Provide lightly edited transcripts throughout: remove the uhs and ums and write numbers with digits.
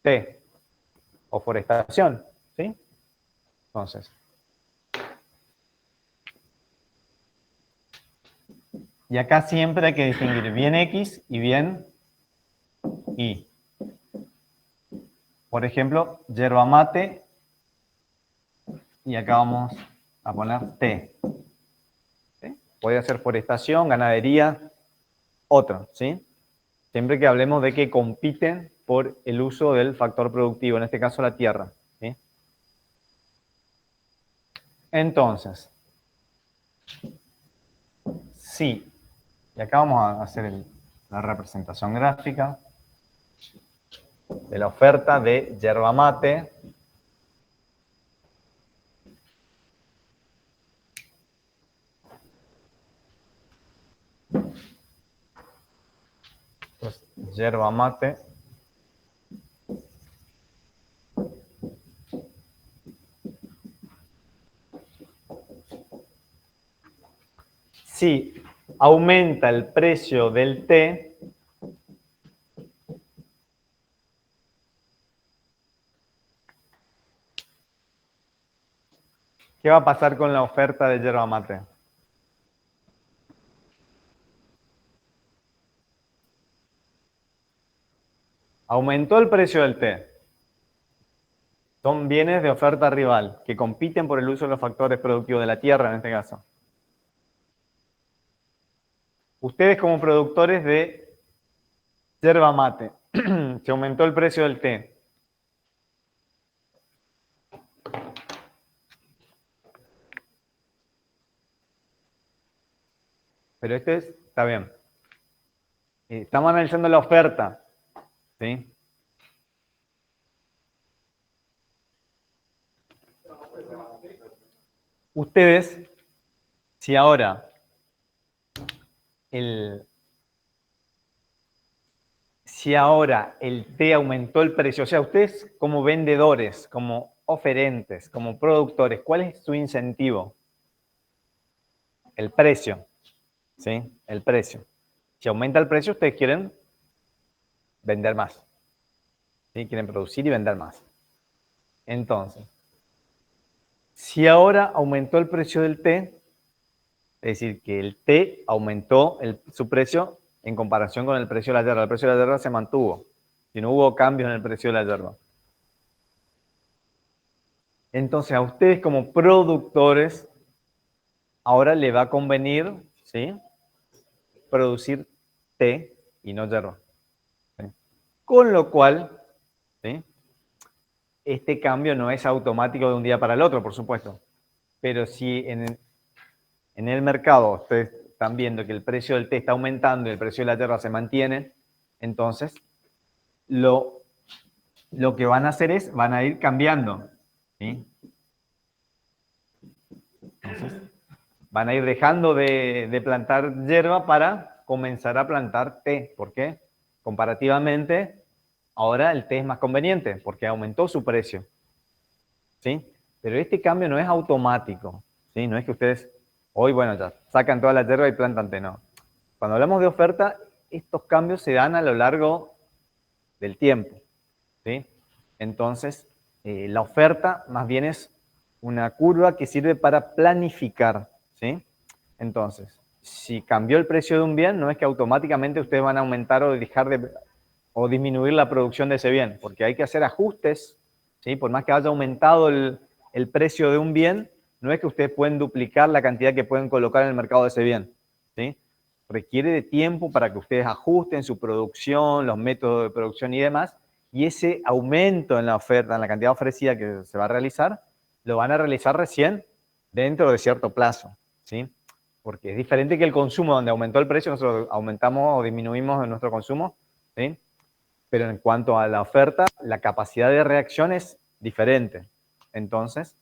T. O forestación, ¿sí? Entonces. Y acá siempre hay que distinguir bien X y bien Y. Por ejemplo, yerba mate. Y acá vamos a poner T. ¿Sí? Puede ser forestación, ganadería, otro, ¿sí? Siempre que hablemos de que compiten por el uso del factor productivo, en este caso la tierra, ¿sí? Entonces, sí, y acá vamos a hacer la representación gráfica de la oferta de yerba mate. Entonces, yerba mate. Si aumenta el precio del té, ¿qué va a pasar con la oferta de yerba mate? Aumentó el precio del té. Son bienes de oferta rival que compiten por el uso de los factores productivos de la tierra, en este caso. Ustedes como productores de yerba mate, se aumentó el precio del té. Pero está bien. Estamos analizando la oferta, ¿sí? Ustedes, si ahora el té aumentó el precio, o sea, ustedes como vendedores, como oferentes, como productores, ¿cuál es su incentivo? El precio, ¿sí? El precio. Si aumenta el precio, ustedes quieren vender más, ¿sí? Quieren producir y vender más. Entonces, si ahora aumentó el precio del té, es decir, que el té aumentó su precio en comparación con el precio de la yerba. El precio de la yerba se mantuvo, y no hubo cambios en el precio de la yerba. Entonces, a ustedes como productores, ahora le va a convenir, ¿sí?, producir té y no yerba. ¿Sí? Con lo cual, ¿sí?, este cambio no es automático de un día para el otro, por supuesto. Pero si en el mercado ustedes están viendo que el precio del té está aumentando y el precio de la yerba se mantiene, entonces lo que van a hacer es, van a ir cambiando, ¿sí? Entonces, van a ir dejando de plantar hierba para comenzar a plantar té. ¿Por qué? Comparativamente, ahora el té es más conveniente porque aumentó su precio, ¿sí? Pero este cambio no es automático, ¿sí? No es que ustedes hoy, bueno, ya sacan toda la hierba y plantan té, no. Cuando hablamos de oferta, estos cambios se dan a lo largo del tiempo, ¿sí? Entonces, la oferta más bien es una curva que sirve para planificar, ¿sí? Entonces, si cambió el precio de un bien, no es que automáticamente ustedes van a aumentar o dejar o disminuir la producción de ese bien, porque hay que hacer ajustes, ¿sí? Por más que haya aumentado el precio de un bien, no es que ustedes pueden duplicar la cantidad que pueden colocar en el mercado de ese bien, ¿sí? Requiere de tiempo para que ustedes ajusten su producción, los métodos de producción y demás, y ese aumento en la oferta, en la cantidad ofrecida que se va a realizar, lo van a realizar recién dentro de cierto plazo, ¿sí? Porque es diferente que el consumo, donde aumentó el precio, nosotros aumentamos o disminuimos nuestro consumo, ¿sí? Pero en cuanto a la oferta, la capacidad de reacción es diferente. Entonces,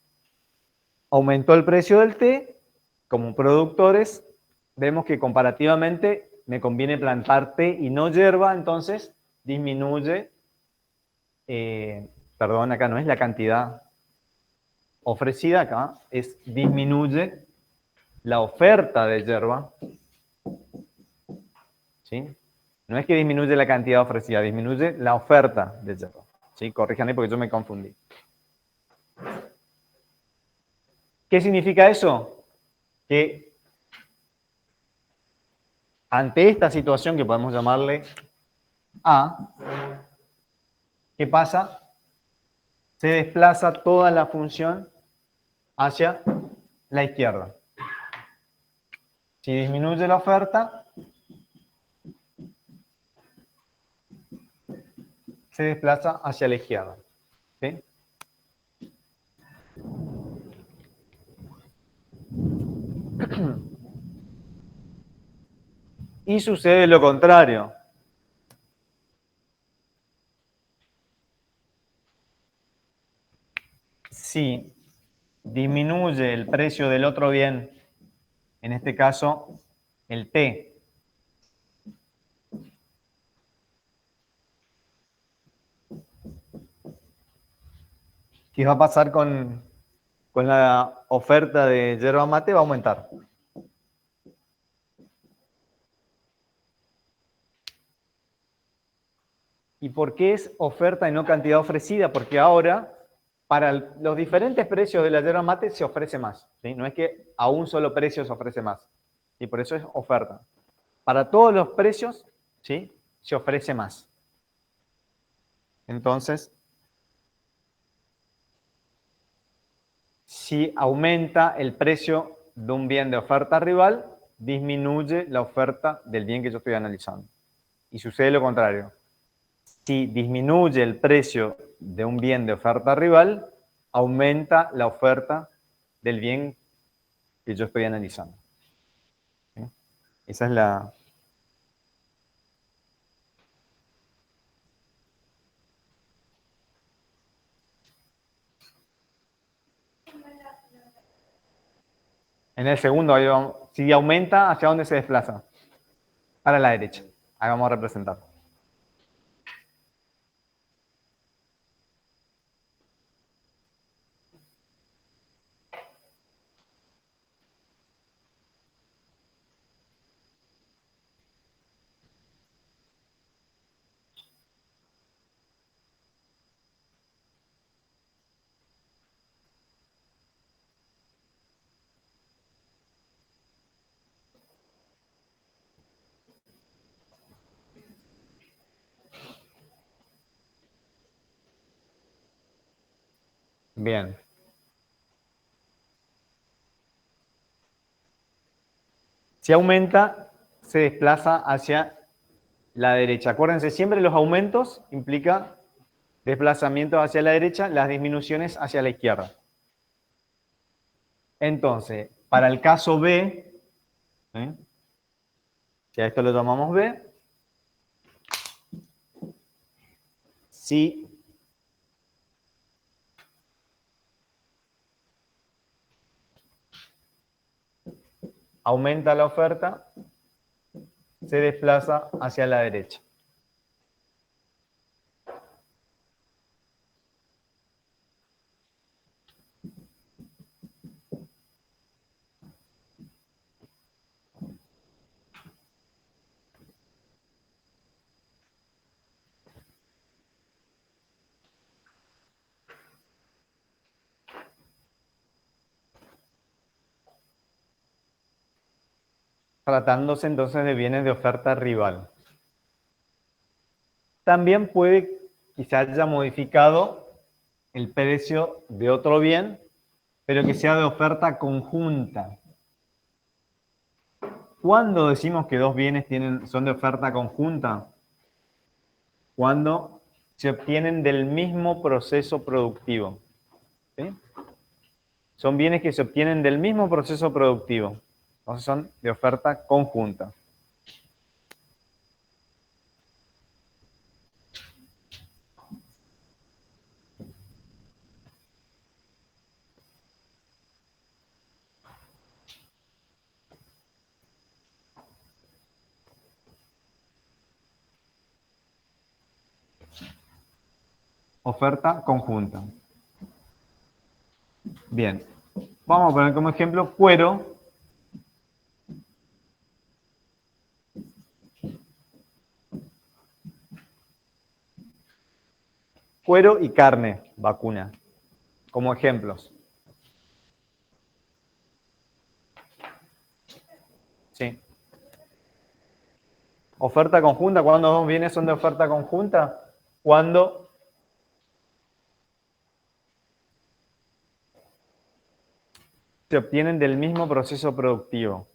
aumentó el precio del té, como productores, vemos que comparativamente me conviene plantar té y no hierba, entonces disminuye, perdón, acá no es la cantidad ofrecida, acá es disminuye la oferta de hierba, ¿sí? No es que disminuye la cantidad ofrecida, disminuye la oferta de yerba. ¿Sí? Corríjanme porque yo me confundí. ¿Qué significa eso? Que ante esta situación que podemos llamarle A, ¿qué pasa? Se desplaza toda la función hacia la izquierda. Si disminuye la oferta, se desplaza hacia la izquierda. ¿Sí? Y sucede lo contrario. Si disminuye el precio del otro bien, en este caso el T, ¿qué va a pasar con la oferta de yerba mate? Va a aumentar. ¿Y por qué es oferta y no cantidad ofrecida? Porque ahora, para los diferentes precios de la yerba mate se ofrece más. ¿Sí? No es que a un solo precio se ofrece más. Y por eso es oferta. Para todos los precios, ¿sí? Se ofrece más. Entonces, si aumenta el precio de un bien de oferta rival, disminuye la oferta del bien que yo estoy analizando. Y sucede lo contrario. Si disminuye el precio de un bien de oferta rival, aumenta la oferta del bien que yo estoy analizando. ¿Sí? Esa es la... En el segundo, si aumenta, ¿hacia dónde se desplaza? Para la derecha. Ahí vamos a representar. Bien. Si aumenta, se desplaza hacia la derecha. Acuérdense, siempre los aumentos implica desplazamiento hacia la derecha, las disminuciones hacia la izquierda. Entonces, para el caso B, ¿sí? Si a esto lo llamamos B, si aumenta la oferta, se desplaza hacia la derecha. Tratándose entonces de bienes de oferta rival. También puede que se haya modificado el precio de otro bien, pero que sea de oferta conjunta. ¿Cuándo decimos que dos bienes son de oferta conjunta? Cuando se obtienen del mismo proceso productivo. ¿Sí? Son bienes que se obtienen del mismo proceso productivo. Entonces son de oferta conjunta. Oferta conjunta. Bien. Vamos a poner como ejemplo cuero. Cuero y carne, vacuna, como ejemplos. Sí. Oferta conjunta, ¿cuándo dos bienes son de oferta conjunta? Cuando se obtienen del mismo proceso productivo.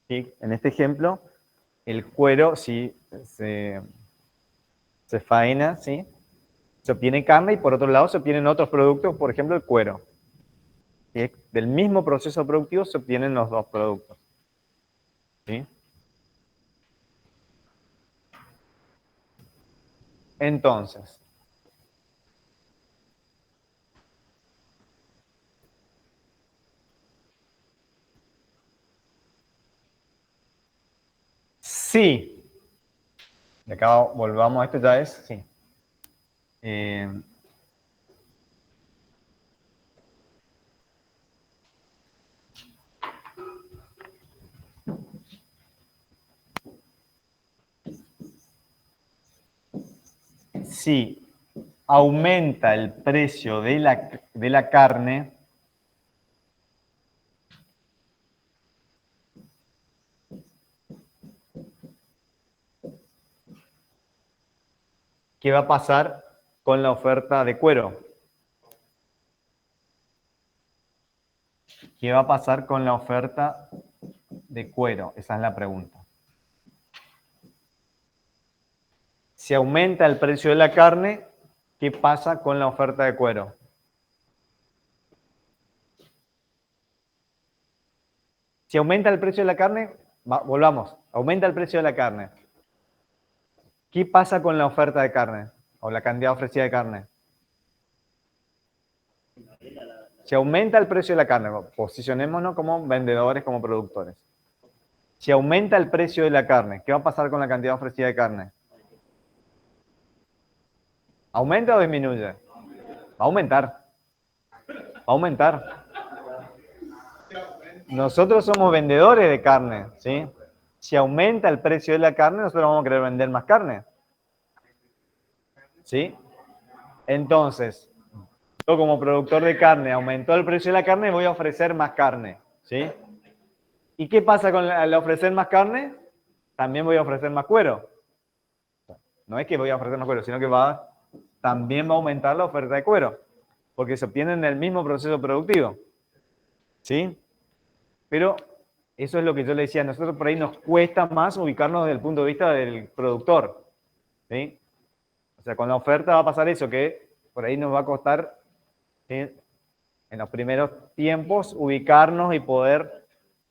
¿Sí? En este ejemplo, el cuero, si se faena, ¿sí? Se obtiene carne y por otro lado se obtienen otros productos, por ejemplo el cuero. ¿Sí? Del mismo proceso productivo se obtienen los dos productos. ¿Sí? Entonces, sí, de acá volvamos a esto, ya es, sí. Eh, si aumenta el precio de la carne, ¿qué va a pasar con la oferta de cuero? ¿Qué va a pasar con la oferta de cuero? Esa es la pregunta. Si aumenta el precio de la carne, ¿qué pasa con la oferta de cuero? Si aumenta el precio de la carne, volvamos, aumenta el precio de la carne. ¿Qué pasa con la oferta de carne? O la cantidad ofrecida de carne. Si aumenta el precio de la carne, posicionémonos como vendedores, como productores. Si aumenta el precio de la carne, ¿qué va a pasar con la cantidad ofrecida de carne? ¿Aumenta o disminuye? Va a aumentar. Va a aumentar. Nosotros somos vendedores de carne, ¿sí? Si aumenta el precio de la carne, nosotros vamos a querer vender más carne. ¿Sí? Entonces, yo como productor de carne, aumentó el precio de la carne, voy a ofrecer más carne, ¿sí? ¿Y qué pasa con al ofrecer más carne? También voy a ofrecer más cuero. No es que voy a ofrecer más cuero, sino que también va a aumentar la oferta de cuero, porque se obtiene en el mismo proceso productivo, ¿sí? Pero eso es lo que yo le decía, a nosotros por ahí nos cuesta más ubicarnos desde el punto de vista del productor, ¿sí? O sea, con la oferta va a pasar eso, que por ahí nos va a costar, ¿sí?, en los primeros tiempos ubicarnos y poder,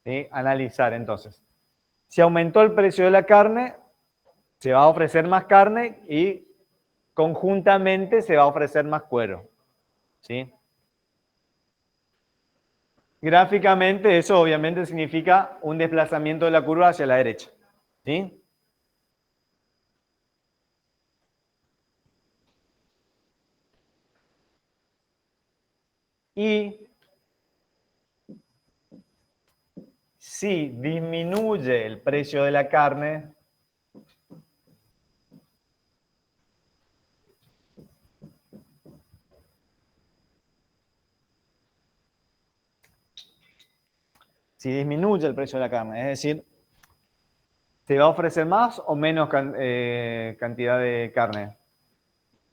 ¿sí?, analizar. Entonces, si aumentó el precio de la carne, se va a ofrecer más carne y conjuntamente se va a ofrecer más cuero, ¿sí? Gráficamente eso obviamente significa un desplazamiento de la curva hacia la derecha, ¿sí? Y si disminuye el precio de la carne, si disminuye el precio de la carne, es decir, ¿se va a ofrecer más o menos cantidad de carne?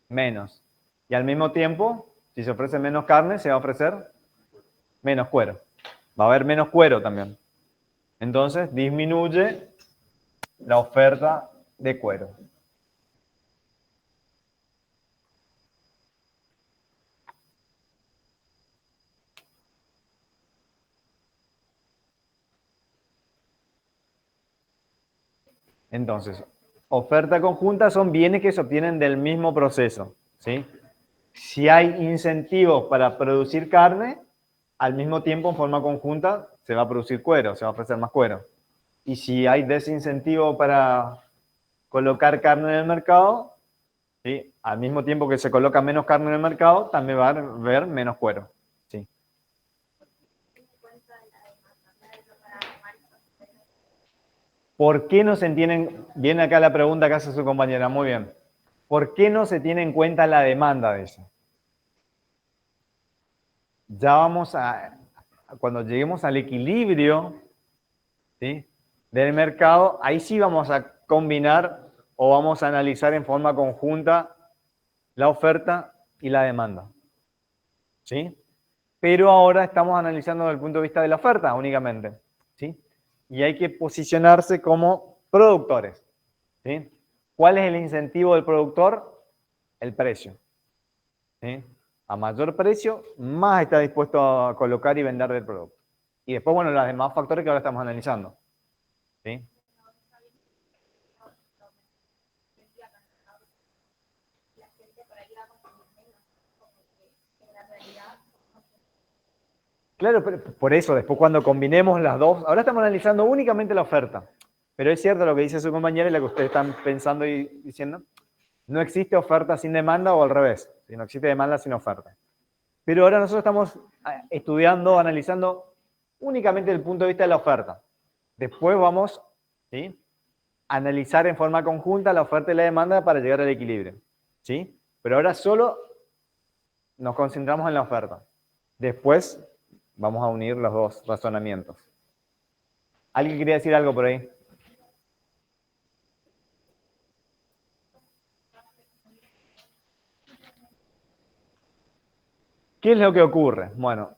Menos. Y al mismo tiempo, si se ofrece menos carne, se va a ofrecer menos cuero. Va a haber menos cuero también. Entonces, disminuye la oferta de cuero. Entonces, oferta conjunta son bienes que se obtienen del mismo proceso, ¿sí? Si hay incentivos para producir carne, al mismo tiempo, en forma conjunta, se va a producir cuero, se va a ofrecer más cuero. Y si hay desincentivo para colocar carne en el mercado, ¿sí?, al mismo tiempo que se coloca menos carne en el mercado, también va a haber menos cuero, ¿sí? ¿Por qué no se entienden? Viene acá la pregunta que hace su compañera, muy bien. ¿Por qué no se tiene en cuenta la demanda de eso? Ya vamos cuando lleguemos al equilibrio, ¿sí?, del mercado, ahí sí vamos a combinar o vamos a analizar en forma conjunta la oferta y la demanda, ¿sí? Pero ahora estamos analizando desde el punto de vista de la oferta únicamente, ¿sí? Y hay que posicionarse como productores, ¿sí? ¿Cuál es el incentivo del productor? El precio, ¿sí? A mayor precio, más está dispuesto a colocar y vender del producto. Y después, bueno, los demás factores que ahora estamos analizando, ¿sí? Claro, pero por eso, después cuando combinemos las dos, ahora estamos analizando únicamente la oferta, pero es cierto lo que dice su compañera y lo que ustedes están pensando y diciendo, no existe oferta sin demanda o al revés, si no existe demanda sin oferta. Pero ahora nosotros estamos estudiando, analizando únicamente el punto de vista de la oferta. Después vamos, ¿sí?, a analizar en forma conjunta la oferta y la demanda para llegar al equilibrio, ¿sí? Pero ahora solo nos concentramos en la oferta. Después vamos a unir los dos razonamientos. ¿Alguien quería decir algo por ahí? ¿Qué es lo que ocurre? Bueno,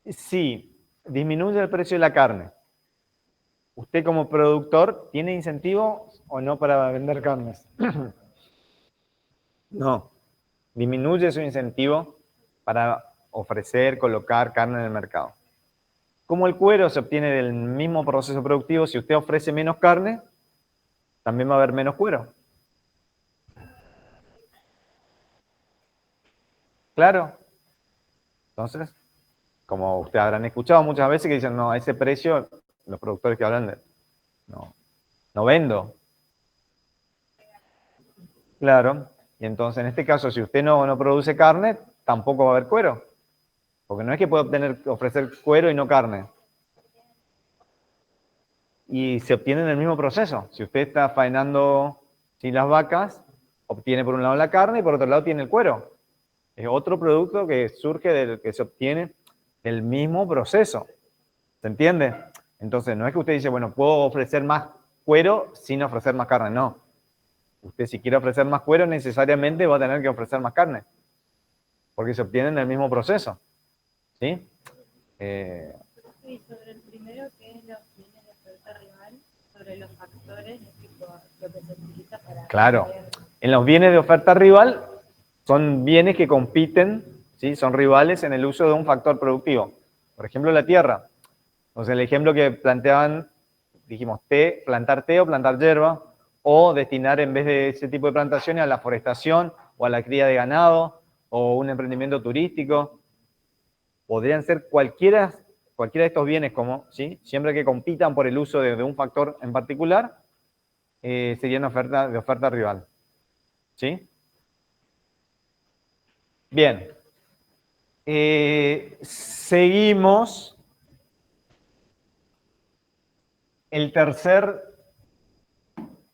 si disminuye el precio de la carne, ¿usted como productor tiene incentivo o no para vender carnes? No. Disminuye su incentivo para ofrecer, colocar carne en el mercado. Como el cuero se obtiene del mismo proceso productivo, si usted ofrece menos carne, también va a haber menos cuero. Claro. Entonces, como ustedes habrán escuchado muchas veces que dicen, no, a ese precio, los productores que hablan de, no vendo. Claro. Y entonces, en este caso, si usted no produce carne, tampoco va a haber cuero. Porque no es que pueda ofrecer cuero y no carne. Y se obtiene en el mismo proceso. Si usted está faenando sin las vacas, obtiene por un lado la carne y por otro lado tiene el cuero. Es otro producto que surge del que se obtiene del mismo proceso. ¿Se entiende? Entonces, no es que usted dice, bueno, puedo ofrecer más cuero sin ofrecer más carne. No. Usted si quiere ofrecer más cuero, necesariamente va a tener que ofrecer más carne. Porque se obtiene en el mismo proceso. ¿Sí? Sí, sobre el primero, que es los bienes de oferta rival, sobre los factores, tipo, lo que se utiliza para... Claro. En los bienes de oferta rival son bienes que compiten, ¿sí?, son rivales en el uso de un factor productivo. Por ejemplo, la tierra. Entonces, el ejemplo que planteaban, dijimos, plantar té o plantar hierba, o destinar en vez de ese tipo de plantaciones a la forestación o a la cría de ganado o un emprendimiento turístico. Podrían ser cualquiera de estos bienes, como, ¿sí?, siempre que compitan por el uso de un factor en particular, serían de oferta rival. ¿Sí? Bien. Seguimos. El tercer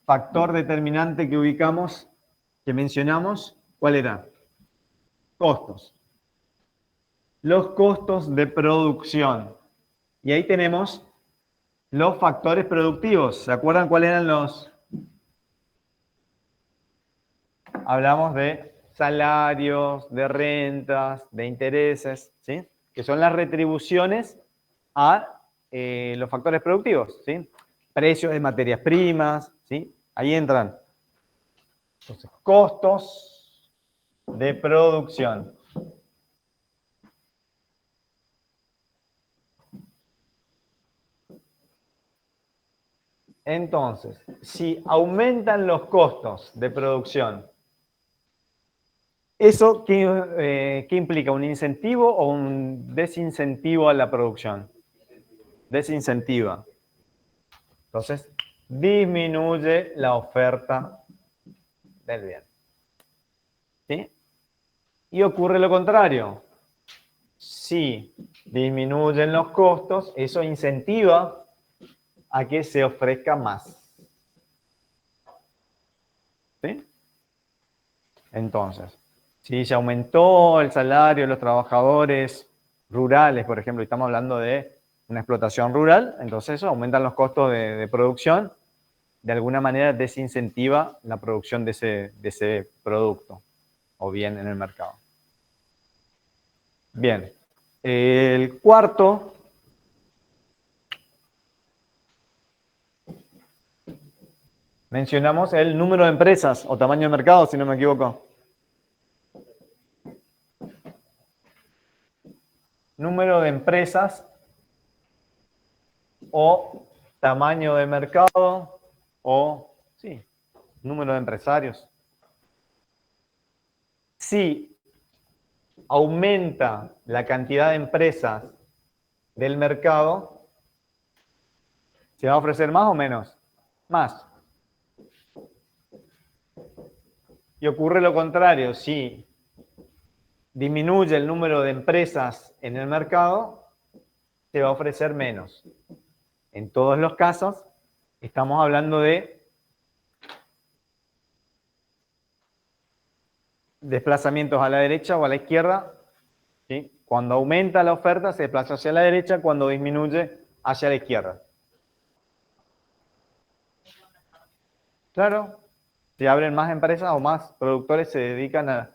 factor determinante que ubicamos, que mencionamos, ¿cuál era? Costos. Los costos de producción. Y ahí tenemos los factores productivos. ¿Se acuerdan cuáles eran los? Hablamos de salarios, de rentas, de intereses, ¿sí?, que son las retribuciones a los factores productivos, ¿sí? Precios de materias primas, ¿sí? Ahí entran. Entonces, costos de producción. Entonces, si aumentan los costos de producción, ¿eso qué implica? ¿Un incentivo o un desincentivo a la producción? Desincentiva. Entonces, disminuye la oferta del bien. ¿Sí? Y ocurre lo contrario. Si disminuyen los costos, eso incentiva a que se ofrezca más. ¿Sí? Entonces, si se aumentó el salario de los trabajadores rurales, por ejemplo, y estamos hablando de una explotación rural, entonces eso aumentan los costos de producción, de alguna manera desincentiva la producción de ese producto o bien en el mercado. Bien, el cuarto mencionamos el número de empresas o tamaño de mercado, si no me equivoco. Número de empresas o tamaño de mercado o, sí, número de empresarios. Si aumenta la cantidad de empresas del mercado, ¿se va a ofrecer más o menos? Más. Y ocurre lo contrario, si disminuye el número de empresas en el mercado, se va a ofrecer menos. En todos los casos, estamos hablando de desplazamientos a la derecha o a la izquierda. ¿Sí? Cuando aumenta la oferta, se desplaza hacia la derecha, cuando disminuye, hacia la izquierda. Claro, si abren más empresas o más productores se dedican a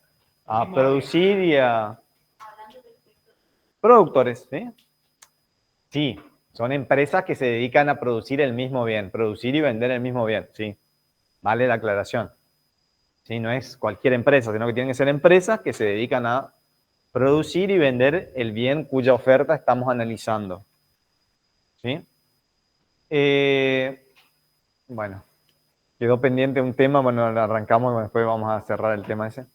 producir y a... Productores, ¿sí? Sí, son empresas que se dedican a producir el mismo bien, producir y vender el mismo bien, sí. Vale la aclaración. Sí, no es cualquier empresa, sino que tienen que ser empresas que se dedican a producir y vender el bien cuya oferta estamos analizando. ¿Sí? Bueno, quedó pendiente un tema, bueno, lo arrancamos, después vamos a cerrar el tema ese.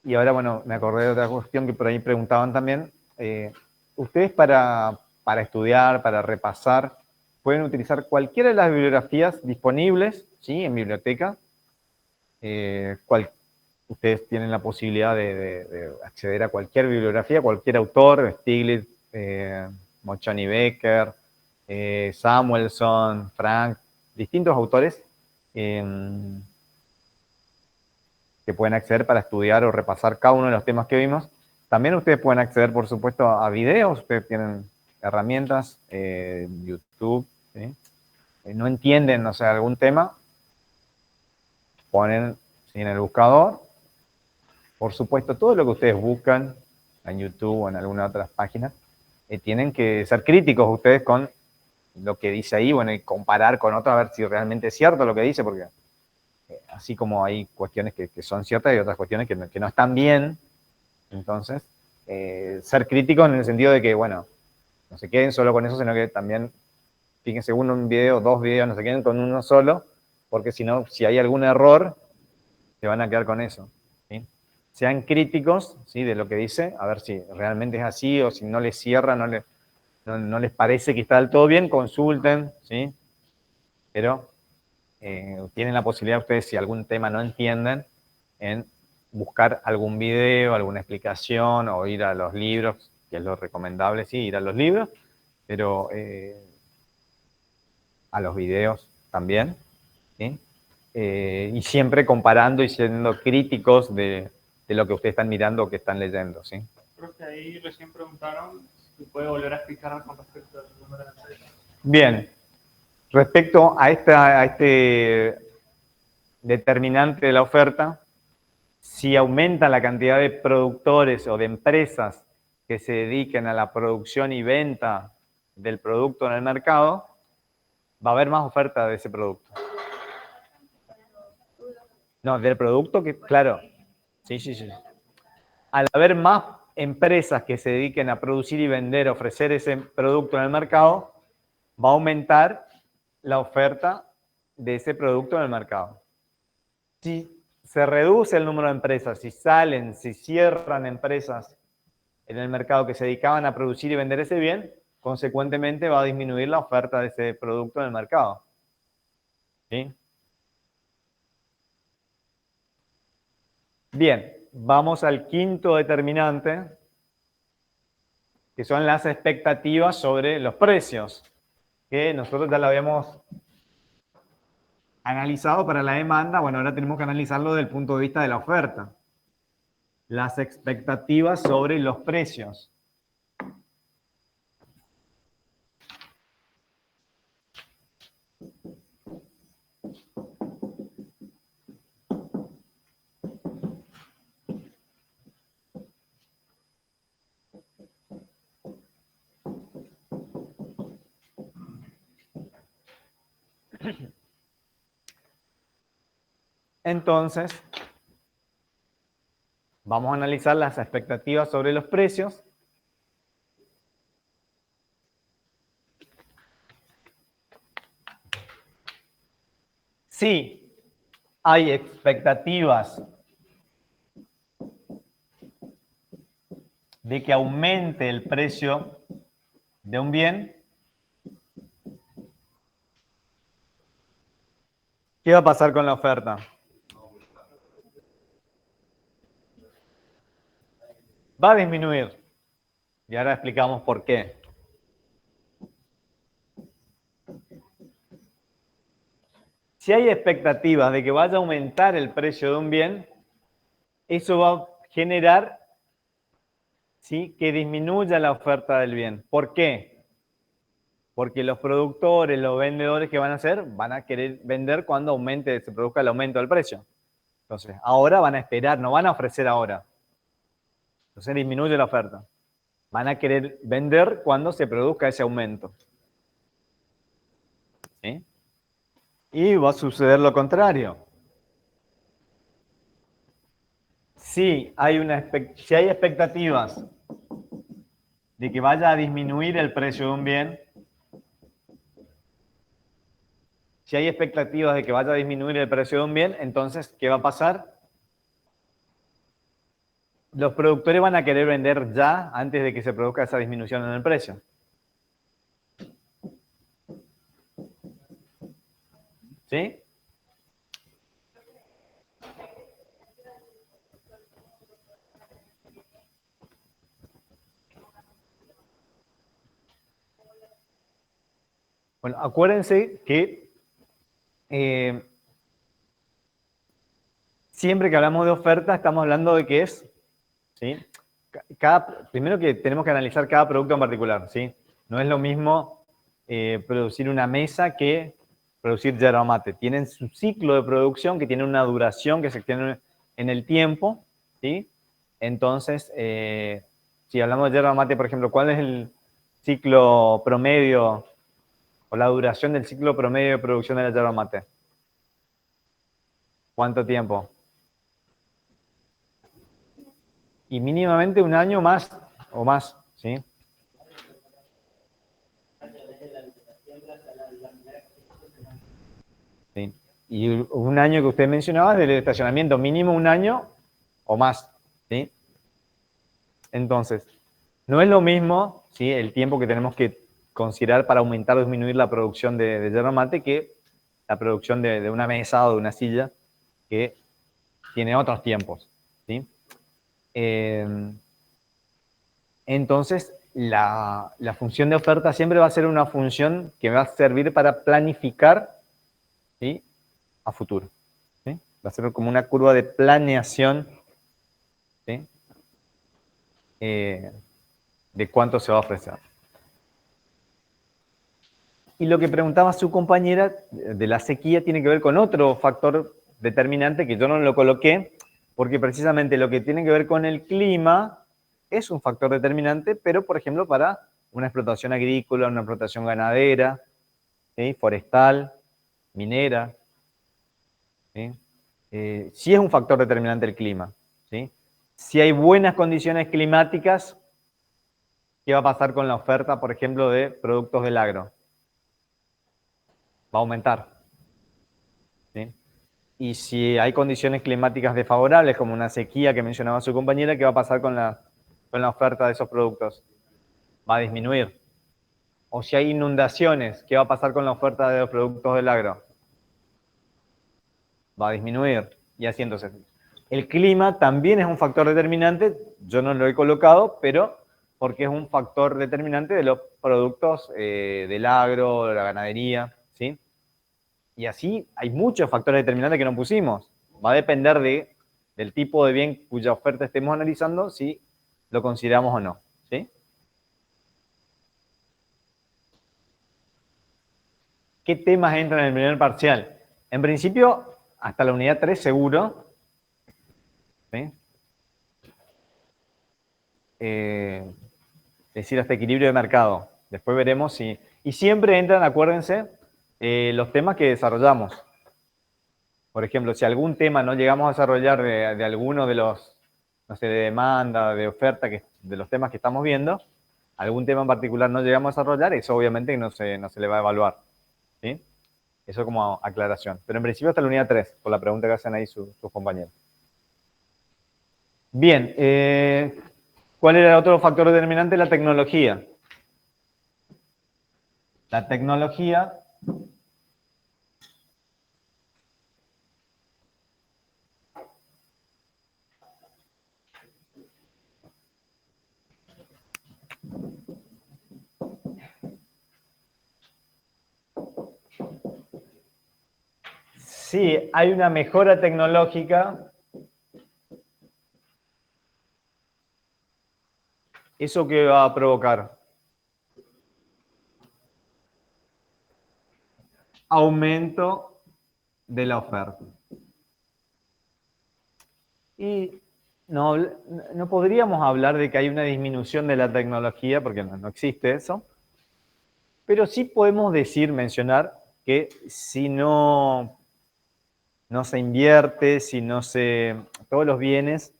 Y ahora, bueno, me acordé de otra cuestión que por ahí preguntaban también. Ustedes para estudiar, para repasar, pueden utilizar cualquiera de las bibliografías disponibles, ¿sí? En biblioteca. Ustedes tienen la posibilidad de acceder a cualquier bibliografía, cualquier autor, Stiglitz, Mochani Becker, Samuelson, Frank, distintos autores que pueden acceder para estudiar o repasar cada uno de los temas que vimos. También ustedes pueden acceder, por supuesto, a videos. Ustedes tienen herramientas, YouTube, ¿sí? No entienden, o sea, algún tema, ponen en el buscador. Por supuesto, todo lo que ustedes buscan en YouTube o en alguna otra página, tienen que ser críticos ustedes con lo que dice ahí, bueno, y comparar con otro a ver si realmente es cierto lo que dice, porque así como hay cuestiones que son ciertas, hay otras cuestiones que no están bien. Entonces, ser críticos en el sentido de que, bueno, no se queden solo con eso, sino que también, fíjense, un video, dos videos, no se queden con uno solo, porque si no, si hay algún error, se van a quedar con eso. ¿Sí? Sean críticos, ¿sí? De lo que dice, a ver si realmente es así, o si no les cierra, no les parece que está del todo bien, consulten, ¿sí? Pero tienen la posibilidad ustedes, si algún tema no entienden, en buscar algún video, alguna explicación, o ir a los libros, que es lo recomendable, sí, ir a los libros, pero a los videos también, ¿sí? Y siempre comparando y siendo críticos de lo que ustedes están mirando o que están leyendo, ¿sí? Creo que ahí recién preguntaron si puede volver a explicar con respecto al número de empresas. Bien, respecto a este determinante de la oferta, si aumenta la cantidad de productores o de empresas que se dediquen a la producción y venta del producto en el mercado, va a haber más oferta de ese producto. No, del producto que, claro, sí. Al haber más empresas que se dediquen a producir y vender, ofrecer ese producto en el mercado, va a aumentar la oferta de ese producto en el mercado. Si se reduce el número de empresas, si cierran empresas en el mercado que se dedicaban a producir y vender ese bien, consecuentemente va a disminuir la oferta de ese producto en el mercado. ¿Sí? Bien, vamos al quinto determinante, que son las expectativas sobre los precios, que nosotros ya lo habíamos analizado para la demanda, bueno, ahora tenemos que analizarlo desde el punto de vista de la oferta. Las expectativas sobre los precios. Entonces, vamos a analizar las expectativas sobre los precios. Si hay expectativas de que aumente el precio de un bien, ¿qué va a pasar con la oferta? Va a disminuir. Y ahora explicamos por qué. Si hay expectativas de que vaya a aumentar el precio de un bien, eso va a generar, ¿sí?, que disminuya la oferta del bien. ¿Por qué? Porque los productores, los vendedores, ¿qué van a hacer? Van a querer vender cuando se produzca el aumento del precio. Entonces, ahora van a esperar, no van a ofrecer ahora. Entonces disminuye la oferta. Van a querer vender cuando se produzca ese aumento. ¿Sí? Y va a suceder lo contrario. Si hay expectativas de que vaya a disminuir el precio de un bien, si hay expectativas de que vaya a disminuir el precio de un bien, entonces, ¿qué va a pasar? Los productores van a querer vender ya antes de que se produzca esa disminución en el precio. ¿Sí? Bueno, acuérdense que siempre que hablamos de oferta estamos hablando de que es, ¿sí?, primero que tenemos que analizar cada producto en particular, ¿sí? No es lo mismo producir una mesa que producir yerba mate. Tienen su ciclo de producción que tiene una duración que se extiende en el tiempo, ¿sí? Entonces, si hablamos de yerba mate, por ejemplo, ¿cuál es el ciclo promedio o la duración del ciclo promedio de producción de la yerba mate? ¿Cuánto tiempo? Y mínimamente un año más o más, ¿sí? ¿Sí? Y un año que usted mencionaba del estacionamiento, mínimo un año o más, ¿sí? Entonces, no es lo mismo, ¿sí?, el tiempo que tenemos que considerar para aumentar o disminuir la producción de yerba mate que la producción de una mesa o de una silla que tiene otros tiempos, ¿sí? Entonces, la función de oferta siempre va a ser una función que va a servir para planificar, ¿sí?, a futuro, ¿sí? Va a ser como una curva de planeación, ¿sí?, de cuánto se va a ofrecer. Y lo que preguntaba su compañera de la sequía tiene que ver con otro factor determinante que yo no lo coloqué, porque precisamente lo que tiene que ver con el clima es un factor determinante, pero por ejemplo para una explotación agrícola, una explotación ganadera, ¿sí?, forestal, minera, ¿sí? Sí es un factor determinante el clima, ¿sí? Si hay buenas condiciones climáticas, ¿qué va a pasar con la oferta, por ejemplo, de productos del agro? Va a aumentar, ¿sí? Y si hay condiciones climáticas desfavorables, como una sequía que mencionaba su compañera, ¿qué va a pasar con la oferta de esos productos? Va a disminuir. O si hay inundaciones, ¿qué va a pasar con la oferta de los productos del agro? Va a disminuir. Y así entonces. El clima también es un factor determinante, yo no lo he colocado, pero porque es un factor determinante de los productos del agro, de la ganadería, ¿sí? Y así hay muchos factores determinantes que no pusimos. Va a depender del tipo de bien cuya oferta estemos analizando, si lo consideramos o no. ¿Sí? ¿Qué temas entran en el primer parcial? En principio, hasta la unidad 3 seguro. ¿Sí? Es decir, hasta equilibrio de mercado. Después veremos si... Y siempre entran, acuérdense, los temas que desarrollamos. Por ejemplo, si algún tema no llegamos a desarrollar de alguno de los, no sé, de demanda, de oferta, de los temas que estamos viendo, algún tema en particular no llegamos a desarrollar, eso obviamente no se le va a evaluar. ¿Sí? Eso como aclaración. Pero en principio hasta la unidad 3, por la pregunta que hacen ahí sus compañeros. Bien, ¿cuál era el otro factor determinante? La tecnología. La tecnología sí, hay una mejora tecnológica. ¿Eso qué va a provocar? Aumento de la oferta. Y no podríamos hablar de que hay una disminución de la tecnología, porque no existe eso, pero sí podemos mencionar que si no se invierte, todos los bienes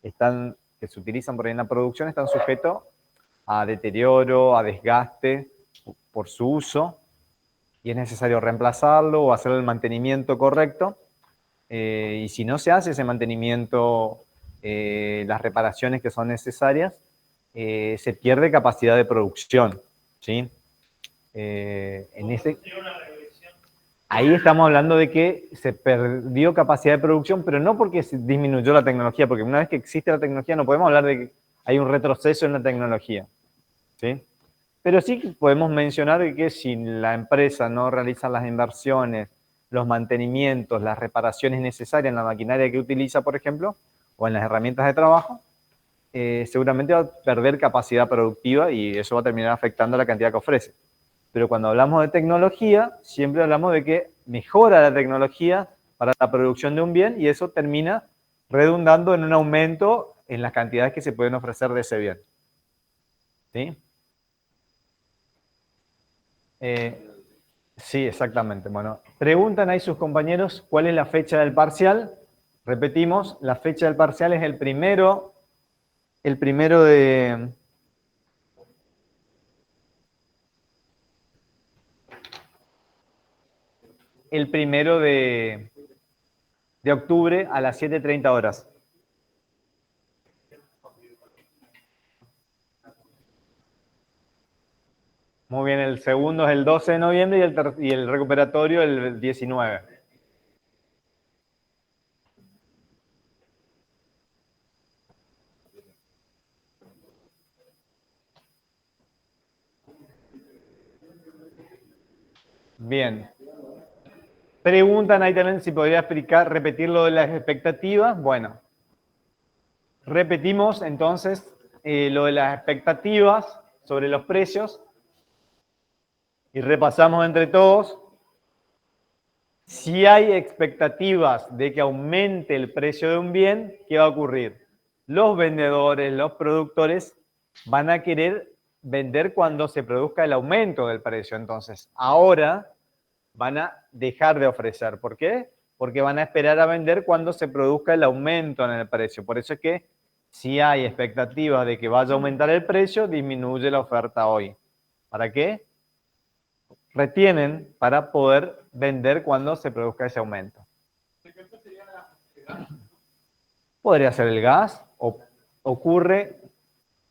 que se utilizan por ahí en la producción están sujetos a deterioro, a desgaste por su uso, y es necesario reemplazarlo o hacer el mantenimiento correcto. Y si no se hace ese mantenimiento, las reparaciones que son necesarias, se pierde capacidad de producción. ¿Sí? Ahí estamos hablando de que se perdió capacidad de producción, pero no porque se disminuyó la tecnología, porque una vez que existe la tecnología no podemos hablar de que hay un retroceso en la tecnología. ¿Sí? Pero sí podemos mencionar que si la empresa no realiza las inversiones, los mantenimientos, las reparaciones necesarias en la maquinaria que utiliza, por ejemplo, o en las herramientas de trabajo, seguramente va a perder capacidad productiva y eso va a terminar afectando la cantidad que ofrece. Pero cuando hablamos de tecnología, siempre hablamos de que mejora la tecnología para la producción de un bien y eso termina redundando en un aumento en las cantidades que se pueden ofrecer de ese bien. ¿Sí? Sí, exactamente. Bueno, preguntan ahí sus compañeros cuál es la fecha del parcial. Repetimos, la fecha del parcial es el primero de... El primero de octubre a las 7:30 horas. Muy bien, el segundo es el 12 de noviembre y el recuperatorio el 19. Bien. Preguntan ahí también si podría repetir lo de las expectativas. Bueno, repetimos entonces lo de las expectativas sobre los precios y repasamos entre todos. Si hay expectativas de que aumente el precio de un bien, ¿qué va a ocurrir? Los vendedores, los productores van a querer vender cuando se produzca el aumento del precio. Entonces, ahora van a dejar de ofrecer. ¿Por qué? Porque van a esperar a vender cuando se produzca el aumento en el precio. Por eso es que si hay expectativas de que vaya a aumentar el precio, disminuye la oferta hoy. ¿Para qué? Retienen para poder vender cuando se produzca ese aumento. Podría ser el gas, o ocurre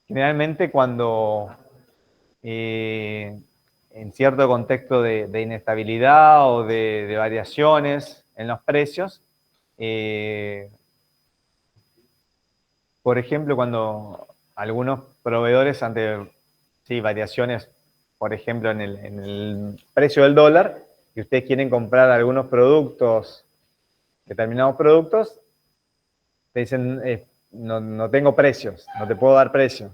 generalmente cuando en cierto contexto de inestabilidad o de variaciones en los precios, por ejemplo, cuando algunos proveedores ante variaciones, por ejemplo, en el precio del dólar, y ustedes quieren comprar algunos productos, determinados productos, te dicen, no tengo precios, no te puedo dar precios.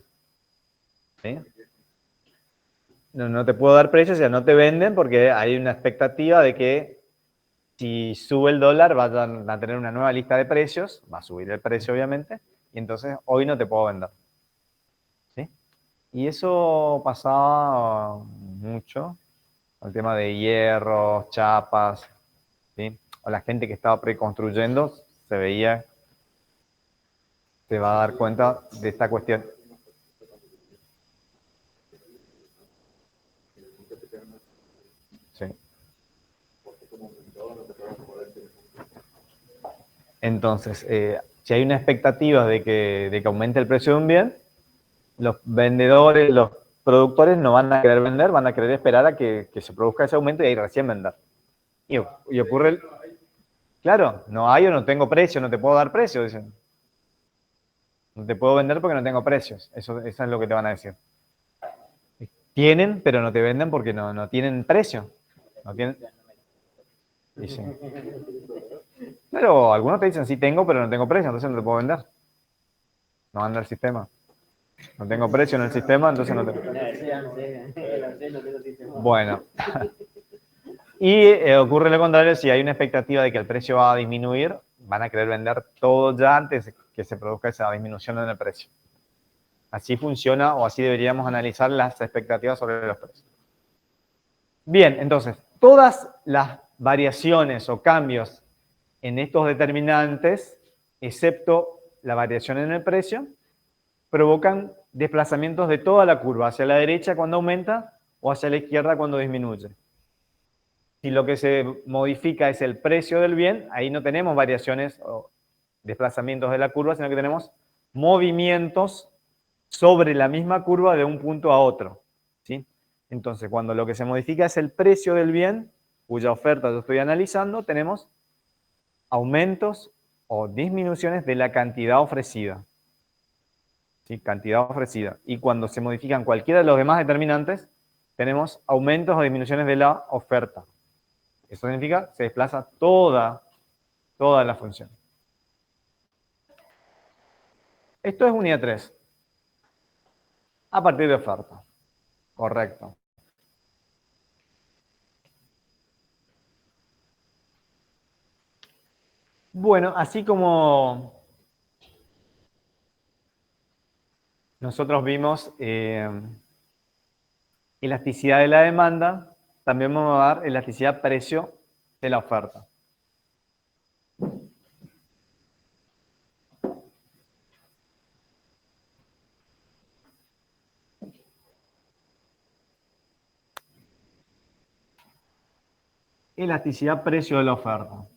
¿Sí? No te puedo dar precios, o sea, no te venden porque hay una expectativa de que si sube el dólar van a tener una nueva lista de precios, va a subir el precio obviamente, y entonces hoy no te puedo vender. ¿Sí? Y eso pasaba mucho, el tema de hierros, chapas, ¿sí? O la gente que estaba preconstruyendo se veía, se va a dar cuenta de esta cuestión. Sí. Entonces, si hay una expectativa de que aumente el precio de un bien, los vendedores, los productores no van a querer vender, van a querer esperar a que se produzca ese aumento y ahí recién vender. Y ocurre el... Claro, no hay o no tengo precio, no te puedo dar precio, dicen. No te puedo vender porque no tengo precios. Eso es lo que te van a decir. Tienen, pero no te venden porque no tienen precio. No tienen... Dicen. Claro, algunos te dicen, sí tengo, pero no tengo precio, entonces no te puedo vender. No anda el sistema. No tengo precio en el sistema, entonces no te... Bueno. Y ocurre lo contrario, si hay una expectativa de que el precio va a disminuir, van a querer vender todo ya antes de que se produzca esa disminución en el precio. Así funciona o así deberíamos analizar las expectativas sobre los precios. Bien, entonces, todas las variaciones o cambios en estos determinantes, excepto la variación en el precio, provocan desplazamientos de toda la curva, hacia la derecha cuando aumenta o hacia la izquierda cuando disminuye. Si lo que se modifica es el precio del bien, ahí no tenemos variaciones o desplazamientos de la curva, sino que tenemos movimientos sobre la misma curva de un punto a otro. ¿Sí? Entonces, cuando lo que se modifica es el precio del bien, cuya oferta yo estoy analizando, tenemos aumentos o disminuciones de la cantidad ofrecida. ¿Sí? Cantidad ofrecida. Y cuando se modifican cualquiera de los demás determinantes, tenemos aumentos o disminuciones de la oferta. Eso significa que se desplaza toda la función. Esto es unidad 3. A partir de oferta. Correcto. Bueno, así como nosotros vimos elasticidad de la demanda, también vamos a dar elasticidad precio de la oferta. Elasticidad precio de la oferta.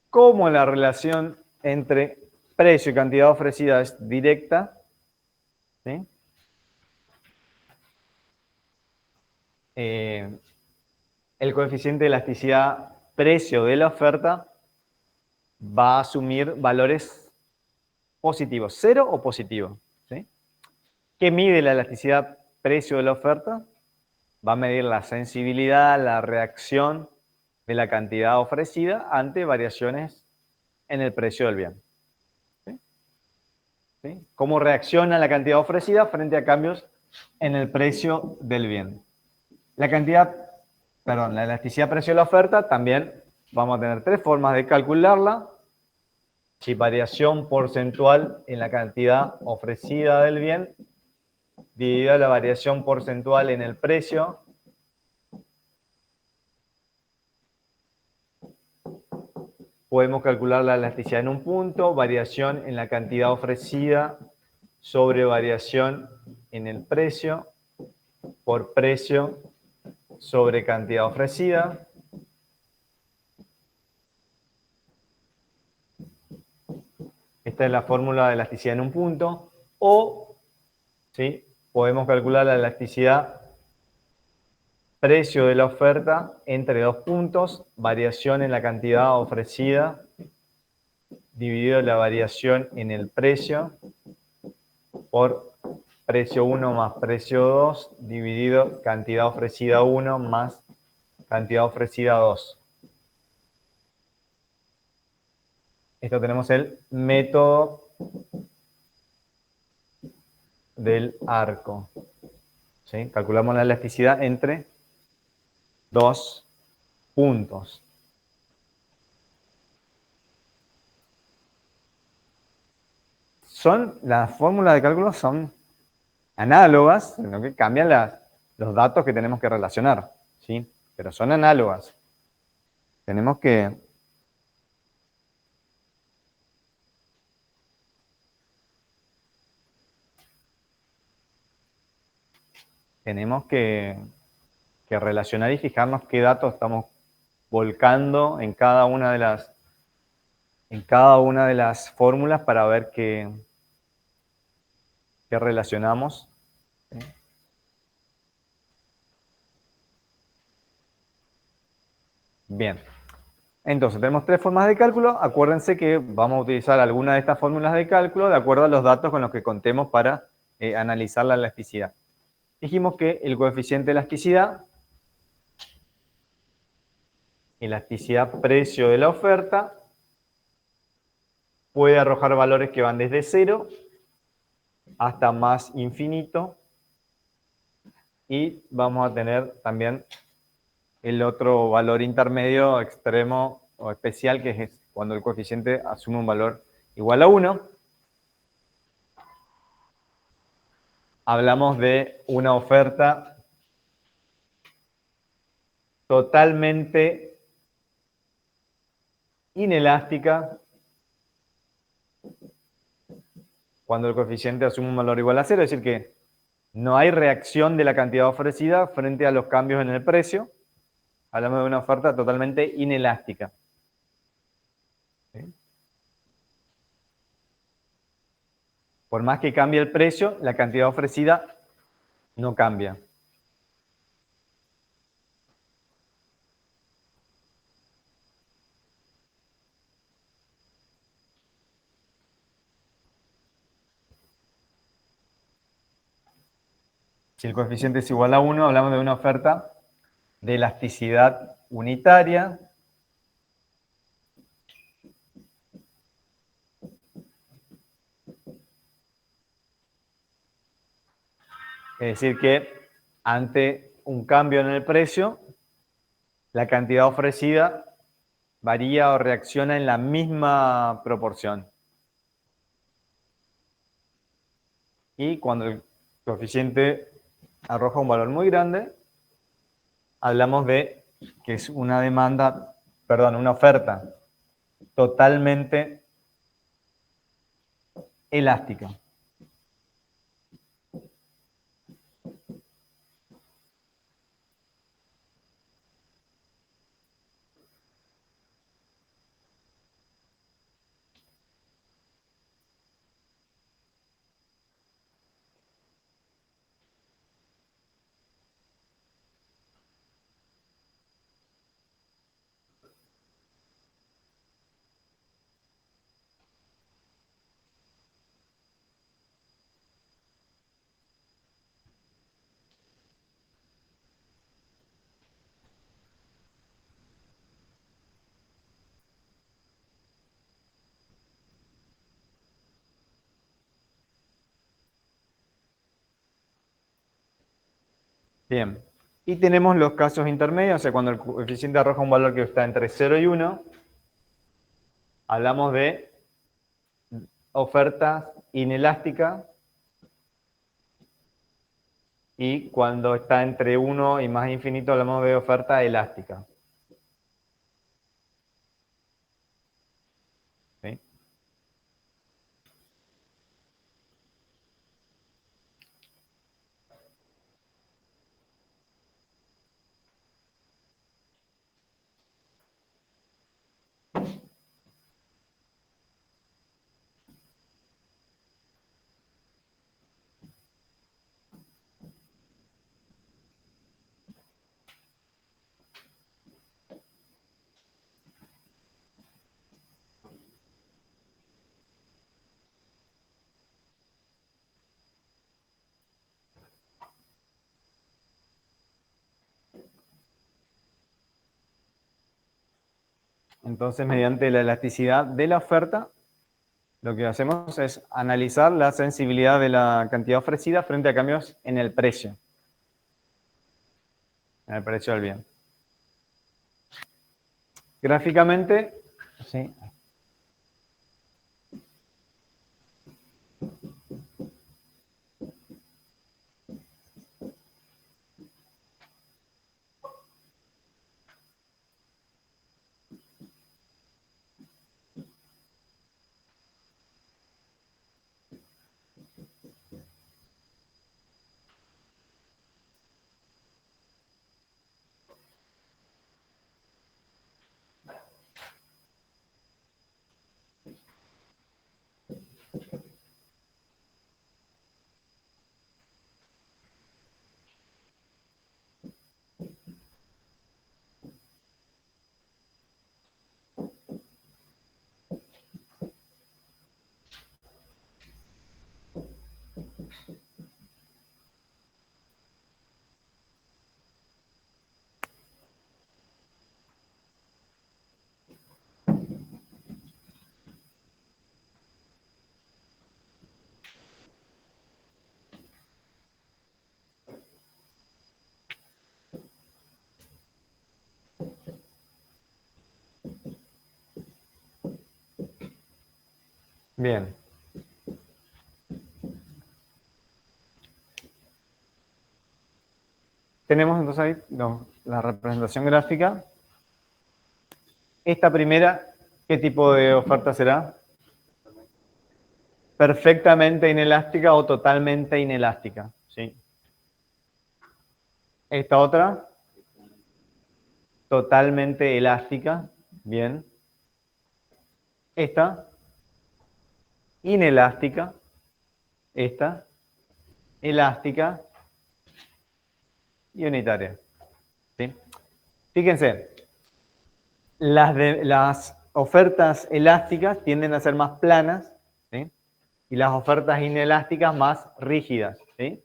Como la relación entre precio y cantidad ofrecida es directa, ¿sí? El coeficiente de elasticidad precio de la oferta va a asumir valores positivos, 0 o positivo. ¿Sí? ¿Qué mide la elasticidad precio de la oferta? Va a medir la sensibilidad, la reacción de la cantidad ofrecida ante variaciones en el precio del bien. ¿Sí? ¿Sí? ¿Cómo reacciona la cantidad ofrecida frente a cambios en el precio del bien? La elasticidad precio de la oferta también vamos a tener 3 formas de calcularla. Si variación porcentual en la cantidad ofrecida del bien dividida la variación porcentual en el precio podemos calcular la elasticidad en un punto, variación en la cantidad ofrecida sobre variación en el precio por precio sobre cantidad ofrecida. Esta es la fórmula de elasticidad en un punto. O, ¿sí?, podemos calcular la elasticidad precio de la oferta entre dos puntos, variación en la cantidad ofrecida, dividido la variación en el precio, por precio 1 más precio 2, dividido cantidad ofrecida 1 más cantidad ofrecida 2. Esto tenemos el método del arco. ¿Sí? Calculamos la elasticidad entre dos puntos. Las fórmulas de cálculo son análogas, sino que cambian los datos que tenemos que relacionar, ¿sí? Pero son análogas. Tenemos que relacionar y fijarnos qué datos estamos volcando en cada una de las fórmulas para ver qué relacionamos. ¿Sí? Bien. Entonces, tenemos tres formas de cálculo. Acuérdense que vamos a utilizar alguna de estas fórmulas de cálculo de acuerdo a los datos con los que contemos para analizar la elasticidad. Dijimos que el coeficiente de elasticidad precio de la oferta, puede arrojar valores que van desde 0 hasta más infinito. Y vamos a tener también el otro valor intermedio, extremo o especial, que es cuando el coeficiente asume un valor igual a 1. Hablamos de una oferta totalmente inelástica cuando el coeficiente asume un valor igual a 0, es decir que no hay reacción de la cantidad ofrecida frente a los cambios en el precio. Hablamos de una oferta totalmente inelástica. ¿Sí? Por más que cambie el precio, la cantidad ofrecida no cambia. Si el coeficiente es igual a 1, hablamos de una oferta de elasticidad unitaria. Es decir que ante un cambio en el precio, la cantidad ofrecida varía o reacciona en la misma proporción. Y cuando el coeficiente arroja un valor muy grande, hablamos de que es una una oferta totalmente elástica. Bien. Y tenemos los casos intermedios, o sea, cuando el coeficiente arroja un valor que está entre 0 y 1, hablamos de oferta inelástica. Y cuando está entre 1 y más infinito, hablamos de oferta elástica. ¿Sí? Entonces, mediante la elasticidad de la oferta, lo que hacemos es analizar la sensibilidad de la cantidad ofrecida frente a cambios en el precio del bien. Gráficamente, sí. Bien. Tenemos entonces ahí la representación gráfica. Esta primera, ¿qué tipo de oferta será? Perfectamente inelástica o totalmente inelástica. ¿Sí? Esta otra, totalmente elástica. Bien. Esta, inelástica. Esta, elástica y unitaria. ¿Sí? Fíjense, las ofertas elásticas tienden a ser más planas, ¿sí? Y las ofertas inelásticas más rígidas. ¿Sí?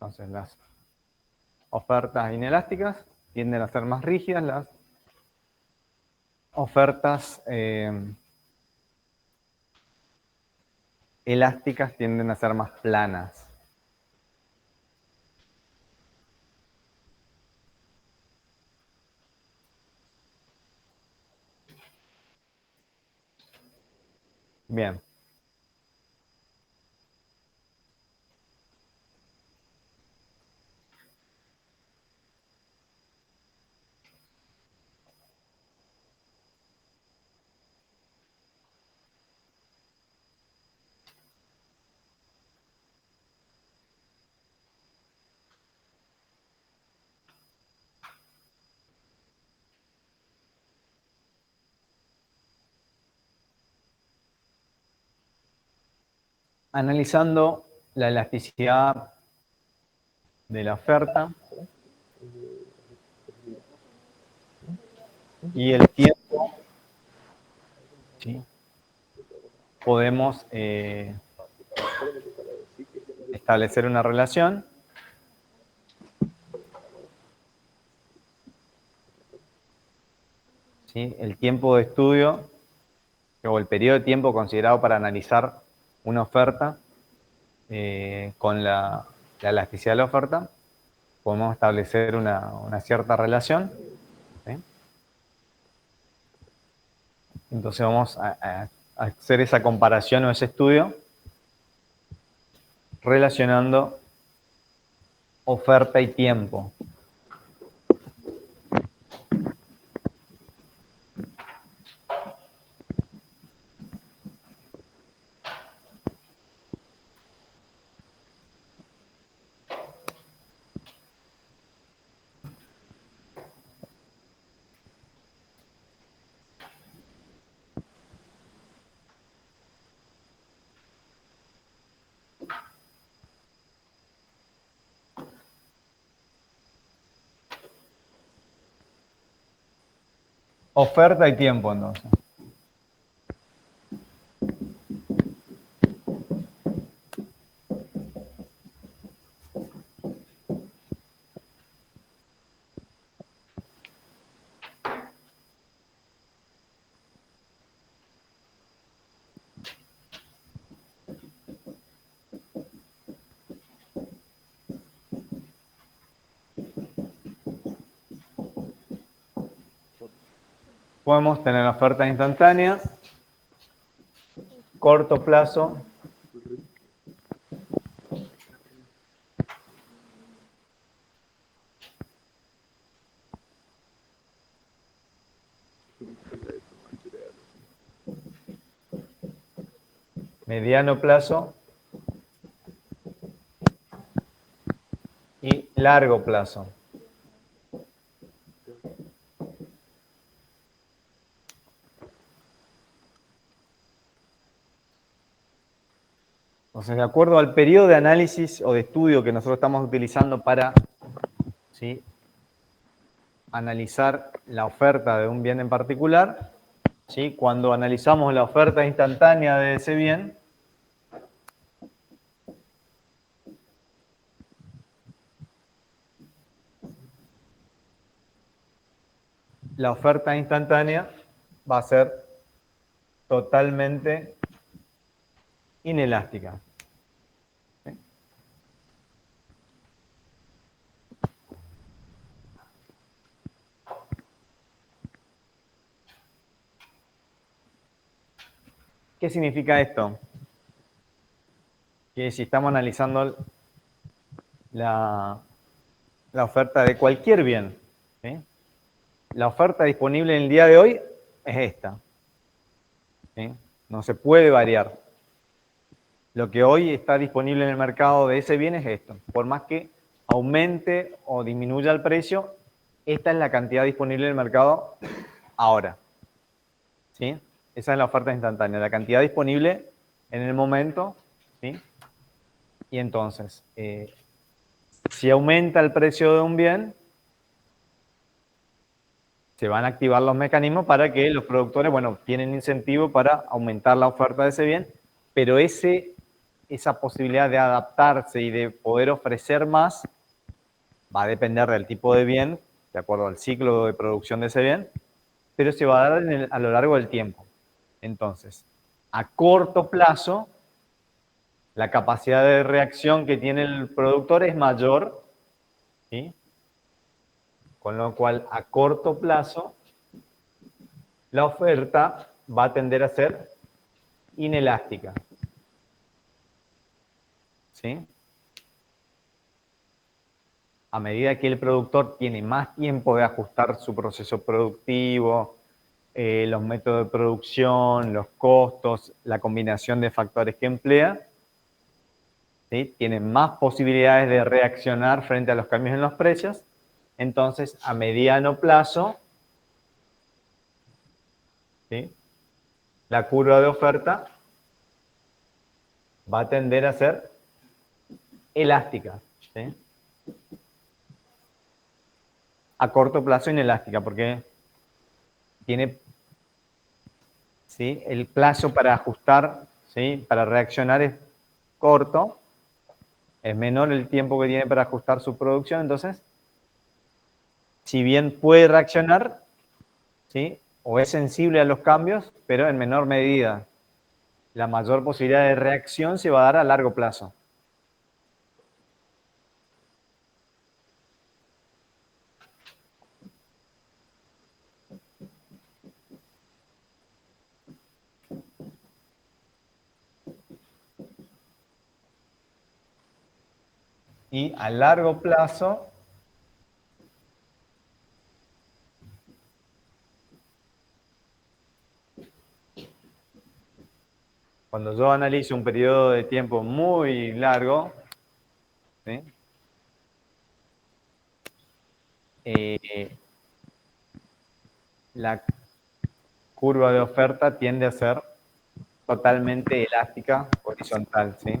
Entonces, las ofertas inelásticas tienden a ser más rígidas, las ofertas elásticas tienden a ser más planas. Bien. Analizando la elasticidad de la oferta y el tiempo, ¿sí? Podemos establecer una relación. ¿Sí? El tiempo de estudio o el periodo de tiempo considerado para analizar una oferta con la elasticidad de la oferta, podemos establecer una cierta relación. Entonces vamos a hacer esa comparación o ese estudio relacionando oferta y tiempo. Oferta y tiempo, entonces. Podemos tener oferta instantánea, corto plazo, mediano plazo y largo plazo. Entonces, de acuerdo al periodo de análisis o de estudio que nosotros estamos utilizando para, ¿sí?, analizar la oferta de un bien en particular, ¿sí?, cuando analizamos la oferta instantánea de ese bien, la oferta instantánea va a ser totalmente inelástica. ¿Sí? ¿Qué significa esto? Que si estamos analizando la oferta de cualquier bien, ¿sí?, la oferta disponible en el día de hoy es esta, ¿sí? No se puede variar. Lo que hoy está disponible en el mercado de ese bien es esto. Por más que aumente o disminuya el precio, esta es la cantidad disponible en el mercado ahora, ¿sí? Esa es la oferta instantánea, la cantidad disponible en el momento, ¿sí? Y entonces, si aumenta el precio de un bien, se van a activar los mecanismos para que los productores, bueno, tienen incentivo para aumentar la oferta de ese bien, pero esa posibilidad de adaptarse y de poder ofrecer más va a depender del tipo de bien, de acuerdo al ciclo de producción de ese bien, pero se va a dar a lo largo del tiempo. Entonces, a corto plazo, la capacidad de reacción que tiene el productor es mayor, ¿sí? Con lo cual, a corto plazo, la oferta va a tender a ser inelástica. ¿Sí? A medida que el productor tiene más tiempo de ajustar su proceso productivo, los métodos de producción, los costos, la combinación de factores que emplea, ¿sí?, tiene más posibilidades de reaccionar frente a los cambios en los precios. Entonces, a mediano plazo, ¿sí?, la curva de oferta va a tender a ser elástica, ¿sí? A corto plazo inelástica, porque tiene, ¿sí?, el plazo para ajustar, ¿sí?, para reaccionar es corto, es menor el tiempo que tiene para ajustar su producción. Entonces, si bien puede reaccionar, ¿sí?, o es sensible a los cambios, pero en menor medida. La mayor posibilidad de reacción se va a dar a largo plazo. y a largo plazo cuando yo analizo un periodo de tiempo muy largo, ¿sí? La curva de oferta tiende a ser totalmente elástica, horizontal, ¿sí?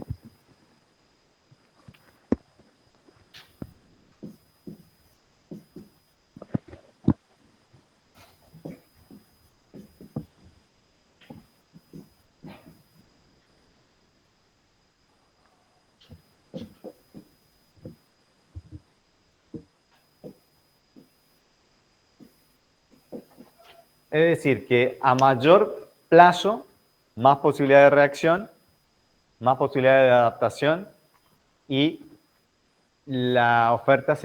Es decir, que a mayor plazo, más posibilidad de reacción, más posibilidad de adaptación y la oferta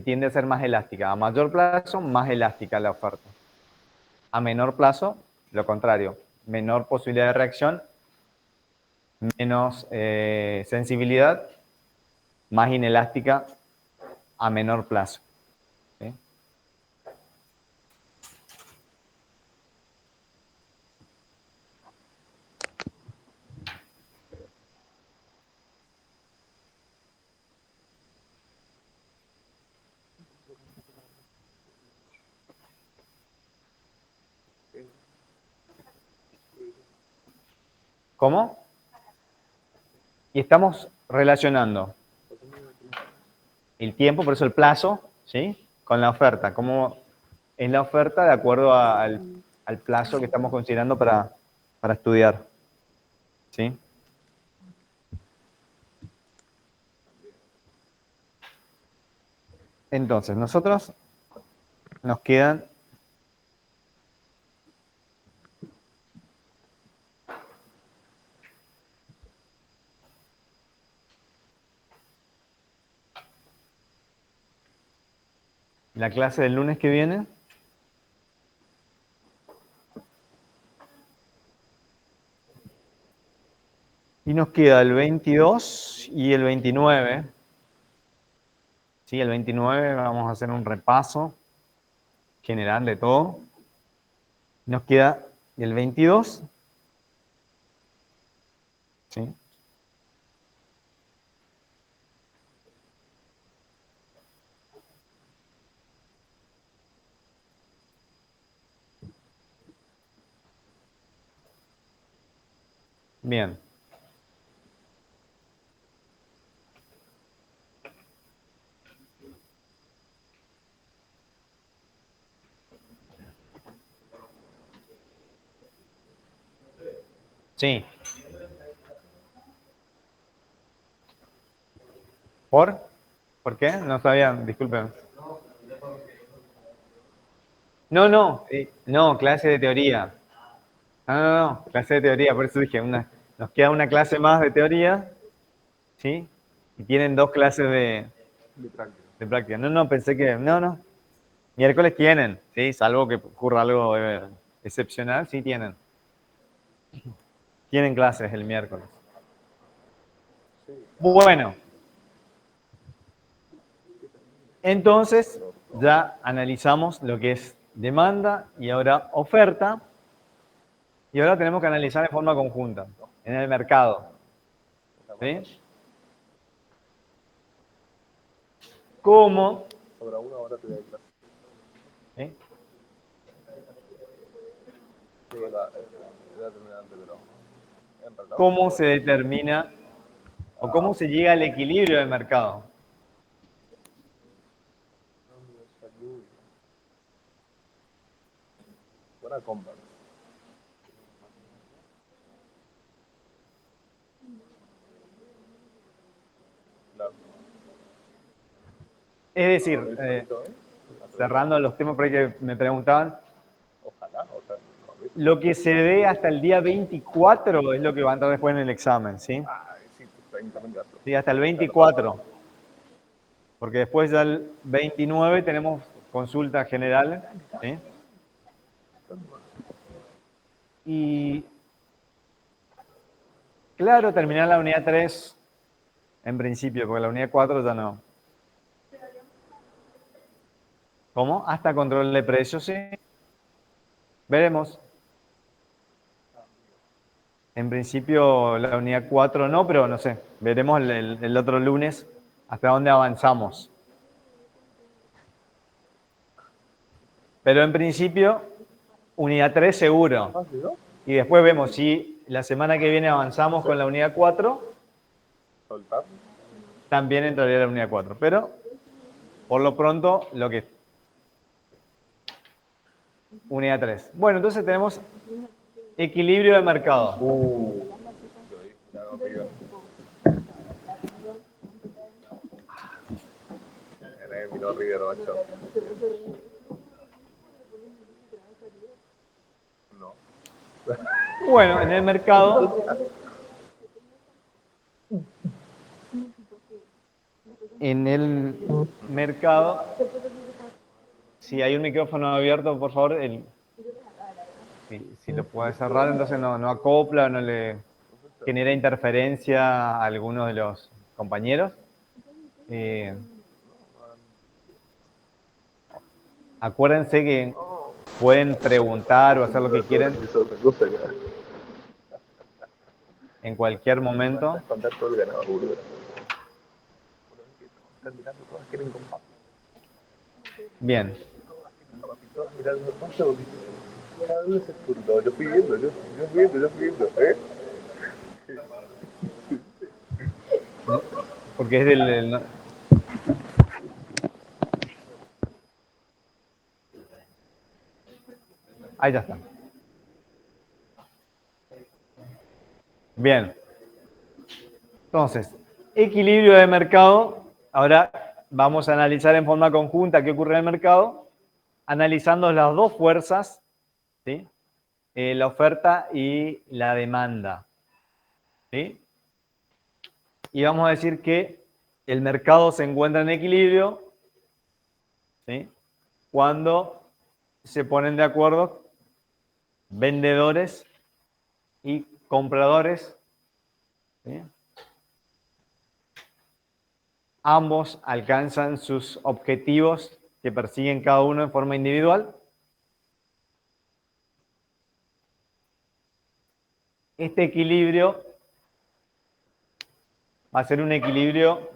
tiende a ser más elástica. A mayor plazo, más elástica la oferta. A menor plazo, lo contrario. Menor posibilidad de reacción, menos sensibilidad, más inelástica a menor plazo. ¿Sí? ¿Cómo? Y estamos relacionando el tiempo, por eso el plazo, ¿sí? Con la oferta. ¿Cómo es la oferta de acuerdo al plazo que estamos considerando para estudiar? ¿Sí? Entonces, nosotros nos quedan la clase del lunes que viene. Y nos queda el 22 y el 29. Sí, el 29 vamos a hacer un repaso general de todo. Nos queda el 22. ¿Sí? Bien. Sí. ¿Por? ¿Por qué? No sabían, disculpen. No, no, no, clase de teoría. No, clase de teoría, por eso dije, nos queda una clase más de teoría, ¿sí? Y tienen dos clases de práctica. No, no, pensé que, no. Miércoles tienen, ¿sí? Salvo que ocurra algo excepcional, sí tienen. Tienen clases el miércoles. Bueno. Entonces, ya analizamos lo que es demanda y ahora oferta. Y ahora tenemos que analizar en forma conjunta, en el mercado. ¿Sí? ¿Cómo? ¿Sí? ¿Cómo se determina o cómo se llega al equilibrio del mercado? Es decir, cerrando los temas por ahí que me preguntaban, lo que se ve hasta el día 24 es lo que va a entrar después en el examen, ¿sí? Sí, hasta el 24. Porque después ya el 29 tenemos consulta general, ¿sí? Y claro, terminar la unidad 3 En principio, porque la unidad 4 ya no. ¿Cómo? Hasta control de precios, sí. Veremos. En principio la unidad 4 no, pero no sé. Veremos el otro lunes hasta dónde avanzamos. Pero en principio, unidad 3 seguro. Y después vemos si la semana que viene avanzamos con la unidad 4. También entraría la unidad 4. Pero, por lo pronto, lo que... Unidad 3. Bueno, entonces tenemos equilibrio de mercado. Bueno, en el mercado... En el mercado... Si hay un micrófono abierto, por favor, si lo puede cerrar, entonces no acopla, no le genera interferencia a algunos de los compañeros. Acuérdense que pueden preguntar o hacer lo que quieran en cualquier momento. Bien. Yo fui viendo, Porque es del... Ahí ya está. Bien. Entonces, equilibrio de mercado. Ahora vamos a analizar en forma conjunta qué ocurre en el mercado, analizando las dos fuerzas, ¿sí? La oferta y la demanda, ¿sí? Y vamos a decir que el mercado se encuentra en equilibrio, ¿sí? Cuando se ponen de acuerdo vendedores y compradores, ¿sí? Ambos alcanzan sus objetivos que persiguen cada uno en forma individual. Este equilibrio va a ser un equilibrio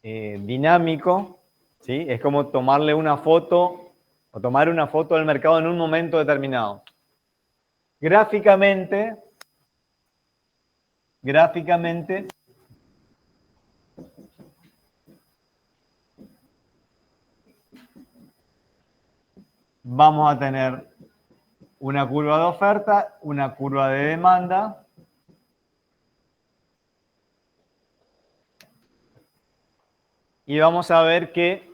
dinámico, ¿sí? Es como tomarle una foto o tomar una foto del mercado en un momento determinado. Gráficamente, vamos a tener una curva de oferta, una curva de demanda. Y vamos a ver que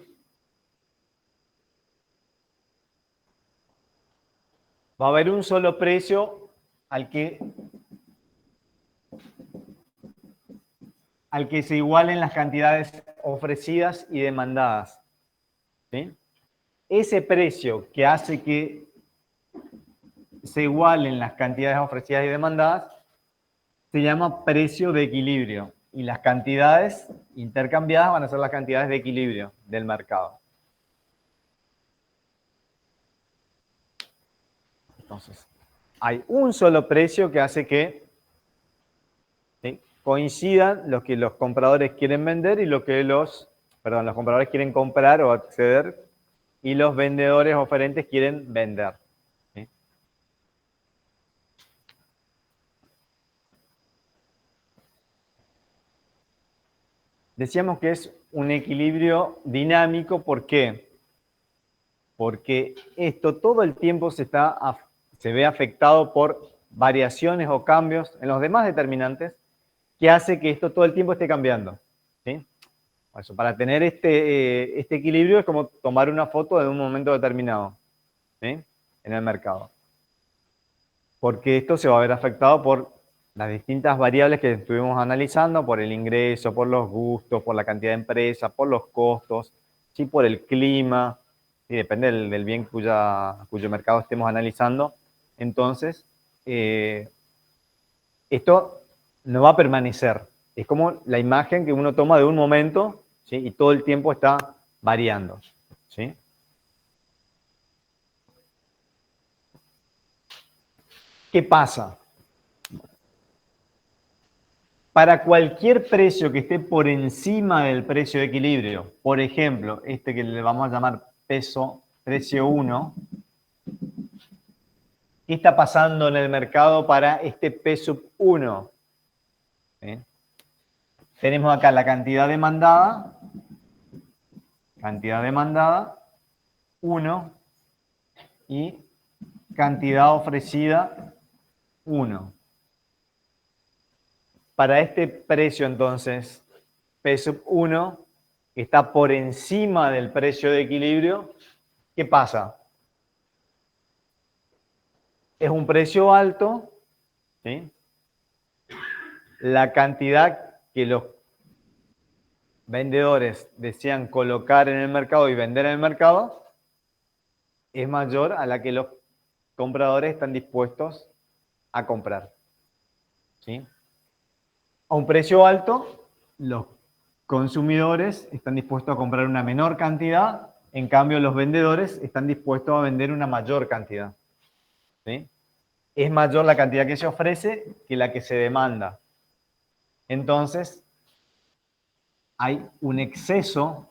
va a haber un solo precio al que se igualen las cantidades ofrecidas y demandadas, ¿sí? Ese precio que hace que se igualen las cantidades ofrecidas y demandadas se llama precio de equilibrio. Y las cantidades intercambiadas van a ser las cantidades de equilibrio del mercado. Entonces, hay un solo precio que hace que, ¿sí?, coincidan lo que los compradores quieren vender y lo que los compradores quieren comprar o acceder y los vendedores oferentes quieren vender, ¿sí? Decíamos que es un equilibrio dinámico, ¿por qué? Porque esto todo el tiempo se ve afectado por variaciones o cambios en los demás determinantes que hace que esto todo el tiempo esté cambiando, ¿sí? Por eso, para tener este equilibrio es como tomar una foto de un momento determinado, ¿sí?, en el mercado. Porque esto se va a ver afectado por las distintas variables que estuvimos analizando, por el ingreso, por los gustos, por la cantidad de empresas, por los costos, ¿sí?, por el clima, y depende del bien cuyo mercado estemos analizando. Entonces, esto no va a permanecer, Es como la imagen que uno toma de un momento, ¿sí? Y todo el tiempo está variando, ¿sí? ¿Qué pasa? Para cualquier precio que esté por encima del precio de equilibrio, por ejemplo, este que le vamos a llamar precio 1, ¿qué está pasando en el mercado para este P sub 1? ¿Sí? Tenemos acá la cantidad demandada, 1, y cantidad ofrecida, 1. Para este precio, entonces, P sub 1, que está por encima del precio de equilibrio, ¿qué pasa? Es un precio alto, ¿sí? La cantidad que los vendedores desean colocar en el mercado y vender en el mercado es mayor a la que los compradores están dispuestos a comprar, ¿sí? A un precio alto, los consumidores están dispuestos a comprar una menor cantidad, en cambio los vendedores están dispuestos a vender una mayor cantidad, ¿sí? Es mayor la cantidad que se ofrece que la que se demanda. Entonces, hay un exceso,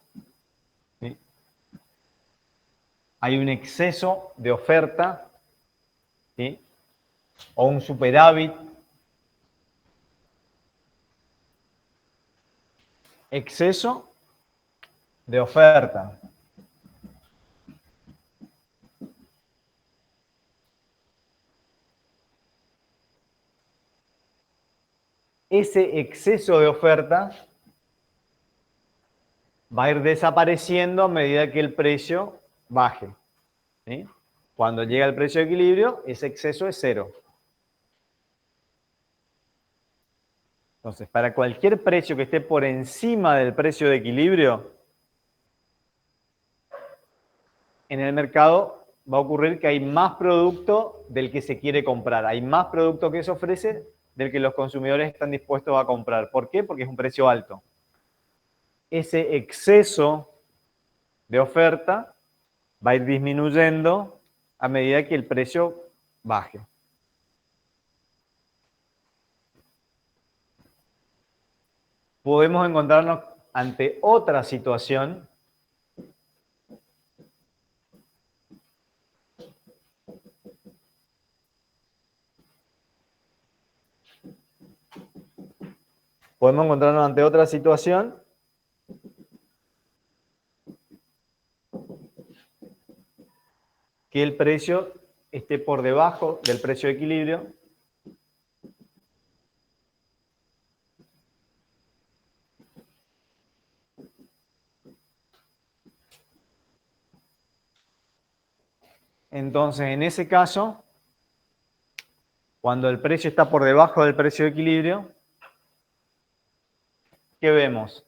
¿sí? Hay un exceso de oferta, ¿sí? O un superávit. Exceso de oferta. Ese exceso de oferta va a ir desapareciendo a medida que el precio baje, ¿sí? Cuando llega el precio de equilibrio, ese exceso es 0. Entonces, para cualquier precio que esté por encima del precio de equilibrio, en el mercado va a ocurrir que hay más producto del que se quiere comprar. Hay más producto que se ofrece del que los consumidores están dispuestos a comprar. ¿Por qué? Porque es un precio alto. Ese exceso de oferta va a ir disminuyendo a medida que el precio baje. Podemos encontrarnos ante otra situación que el precio esté por debajo del precio de equilibrio. Entonces, en ese caso, cuando el precio está por debajo del precio de equilibrio, ¿qué vemos?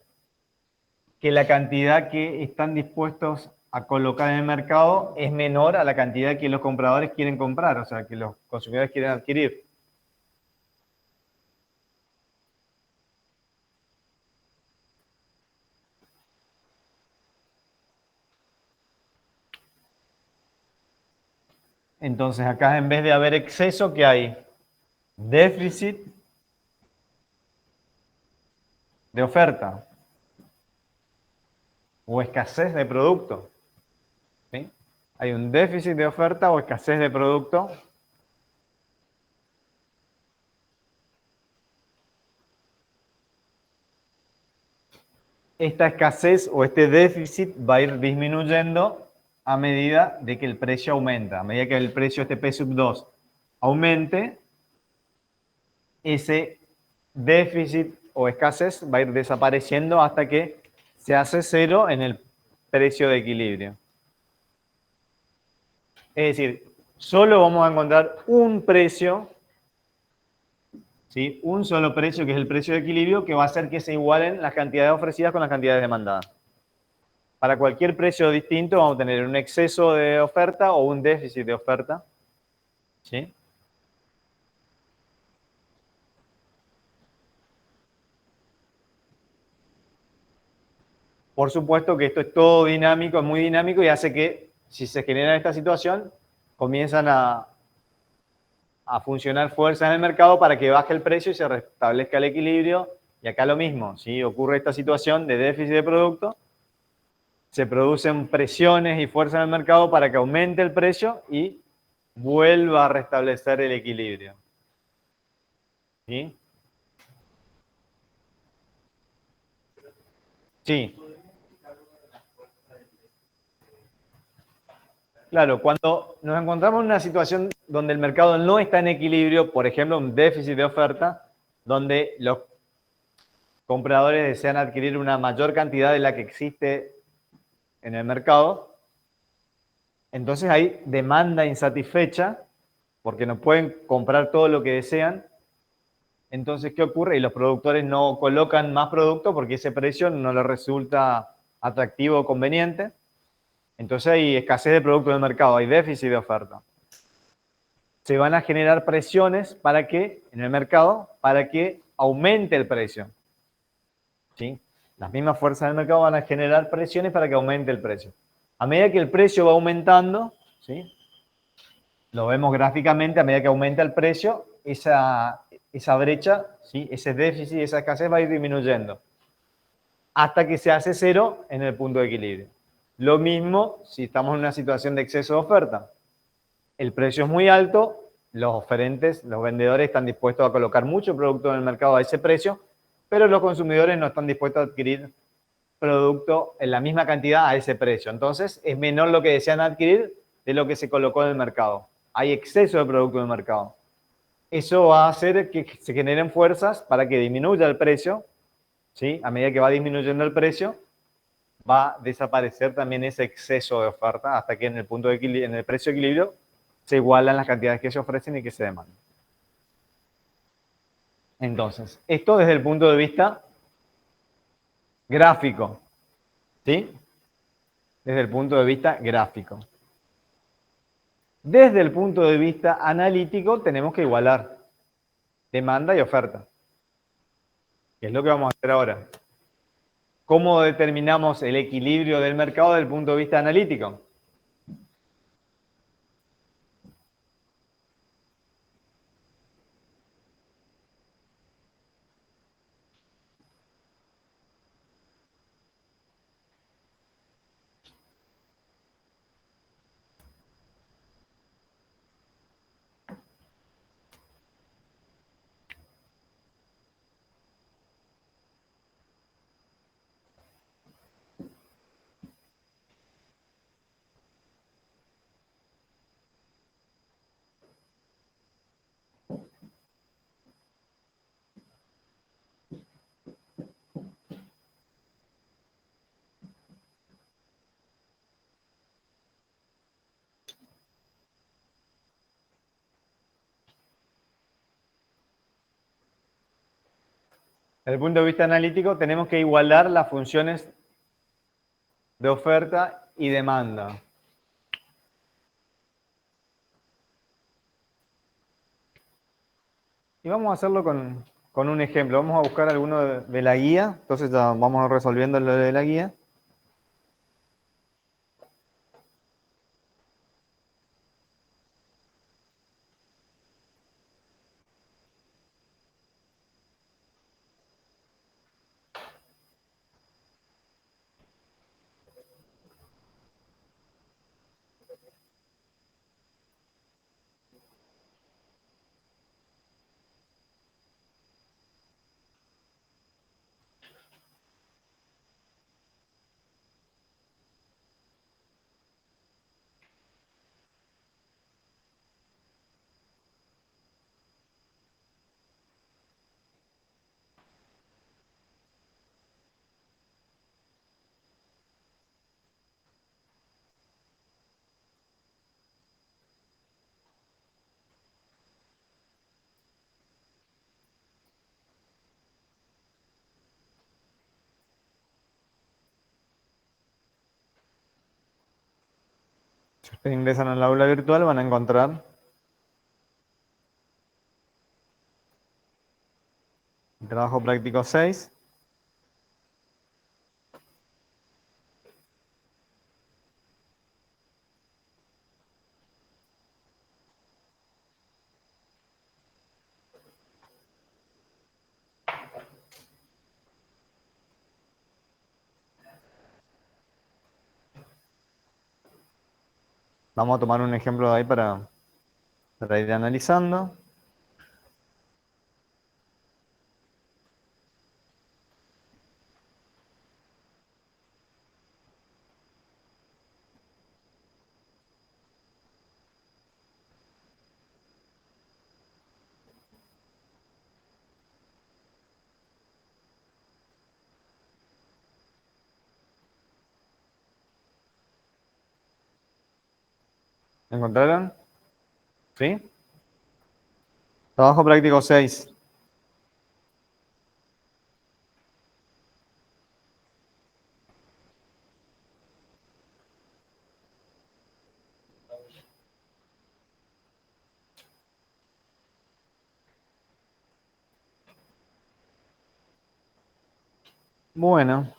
Que la cantidad que están dispuestos a colocar en el mercado es menor a la cantidad que los compradores quieren comprar, o sea, que los consumidores quieren adquirir. Entonces, acá en vez de haber exceso, ¿qué hay? Déficit de oferta o escasez de producto, ¿sí? Hay un déficit de oferta o escasez de producto. Esta escasez o este déficit va a ir disminuyendo a medida de que el precio aumenta. A medida que el precio, este P sub 2, aumente, ese déficit o escasez va a ir desapareciendo hasta que se hace 0 en el precio de equilibrio. Es decir, solo vamos a encontrar un precio, ¿sí? Un solo precio, que es el precio de equilibrio, que va a hacer que se igualen las cantidades ofrecidas con las cantidades demandadas. Para cualquier precio distinto vamos a tener un exceso de oferta o un déficit de oferta, ¿sí? Por supuesto que esto es todo dinámico, es muy dinámico y hace que, si se genera esta situación, comienzan a funcionar fuerzas en el mercado para que baje el precio y se restablezca el equilibrio. Y acá lo mismo, si ocurre esta situación de déficit de producto, se producen presiones y fuerzas en el mercado para que aumente el precio y vuelva a restablecer el equilibrio. ¿Sí? Sí. Claro, cuando nos encontramos en una situación donde el mercado no está en equilibrio, por ejemplo, un déficit de oferta, donde los compradores desean adquirir una mayor cantidad de la que existe en el mercado, entonces hay demanda insatisfecha, porque no pueden comprar todo lo que desean. Entonces, ¿qué ocurre? Y los productores no colocan más producto porque ese precio no les resulta atractivo o conveniente. Entonces hay escasez de producto en el mercado, hay déficit de oferta. Se van a generar presiones para que, en el mercado, para que aumente el precio. ¿Sí? Las mismas fuerzas del mercado van a generar presiones para que aumente el precio. A medida que el precio va aumentando, ¿sí? Lo vemos gráficamente, a medida que aumenta el precio, esa brecha, ¿sí? Ese déficit, esa escasez va a ir disminuyendo hasta que se hace cero en el punto de equilibrio. Lo mismo si estamos en una situación de exceso de oferta. El precio es muy alto, los oferentes, los vendedores están dispuestos a colocar mucho producto en el mercado a ese precio, pero los consumidores no están dispuestos a adquirir producto en la misma cantidad a ese precio. Entonces, es menor lo que desean adquirir de lo que se colocó en el mercado. Hay exceso de producto en el mercado. Eso va a hacer que se generen fuerzas para que disminuya el precio, ¿sí? A medida que va disminuyendo el precio, va a desaparecer también ese exceso de oferta hasta que en el punto de equilibrio, en el precio de equilibrio, se igualan las cantidades que se ofrecen y que se demandan. Entonces, esto desde el punto de vista gráfico, ¿sí? Desde el punto de vista gráfico. Desde el punto de vista analítico, tenemos que igualar demanda y oferta, que es lo que vamos a hacer ahora. ¿Cómo determinamos el equilibrio del mercado desde el punto de vista analítico? Desde el punto de vista analítico, tenemos que igualar las funciones de oferta y demanda. Y vamos a hacerlo con un ejemplo. Vamos a buscar alguno de la guía. Entonces ya vamos resolviendo lo de la guía. Si ustedes ingresan al aula virtual, van a encontrar el trabajo práctico 6. Vamos a tomar un ejemplo de ahí para ir analizando. ¿Encontraron? ¿Sí? Trabajo práctico 6. Bueno,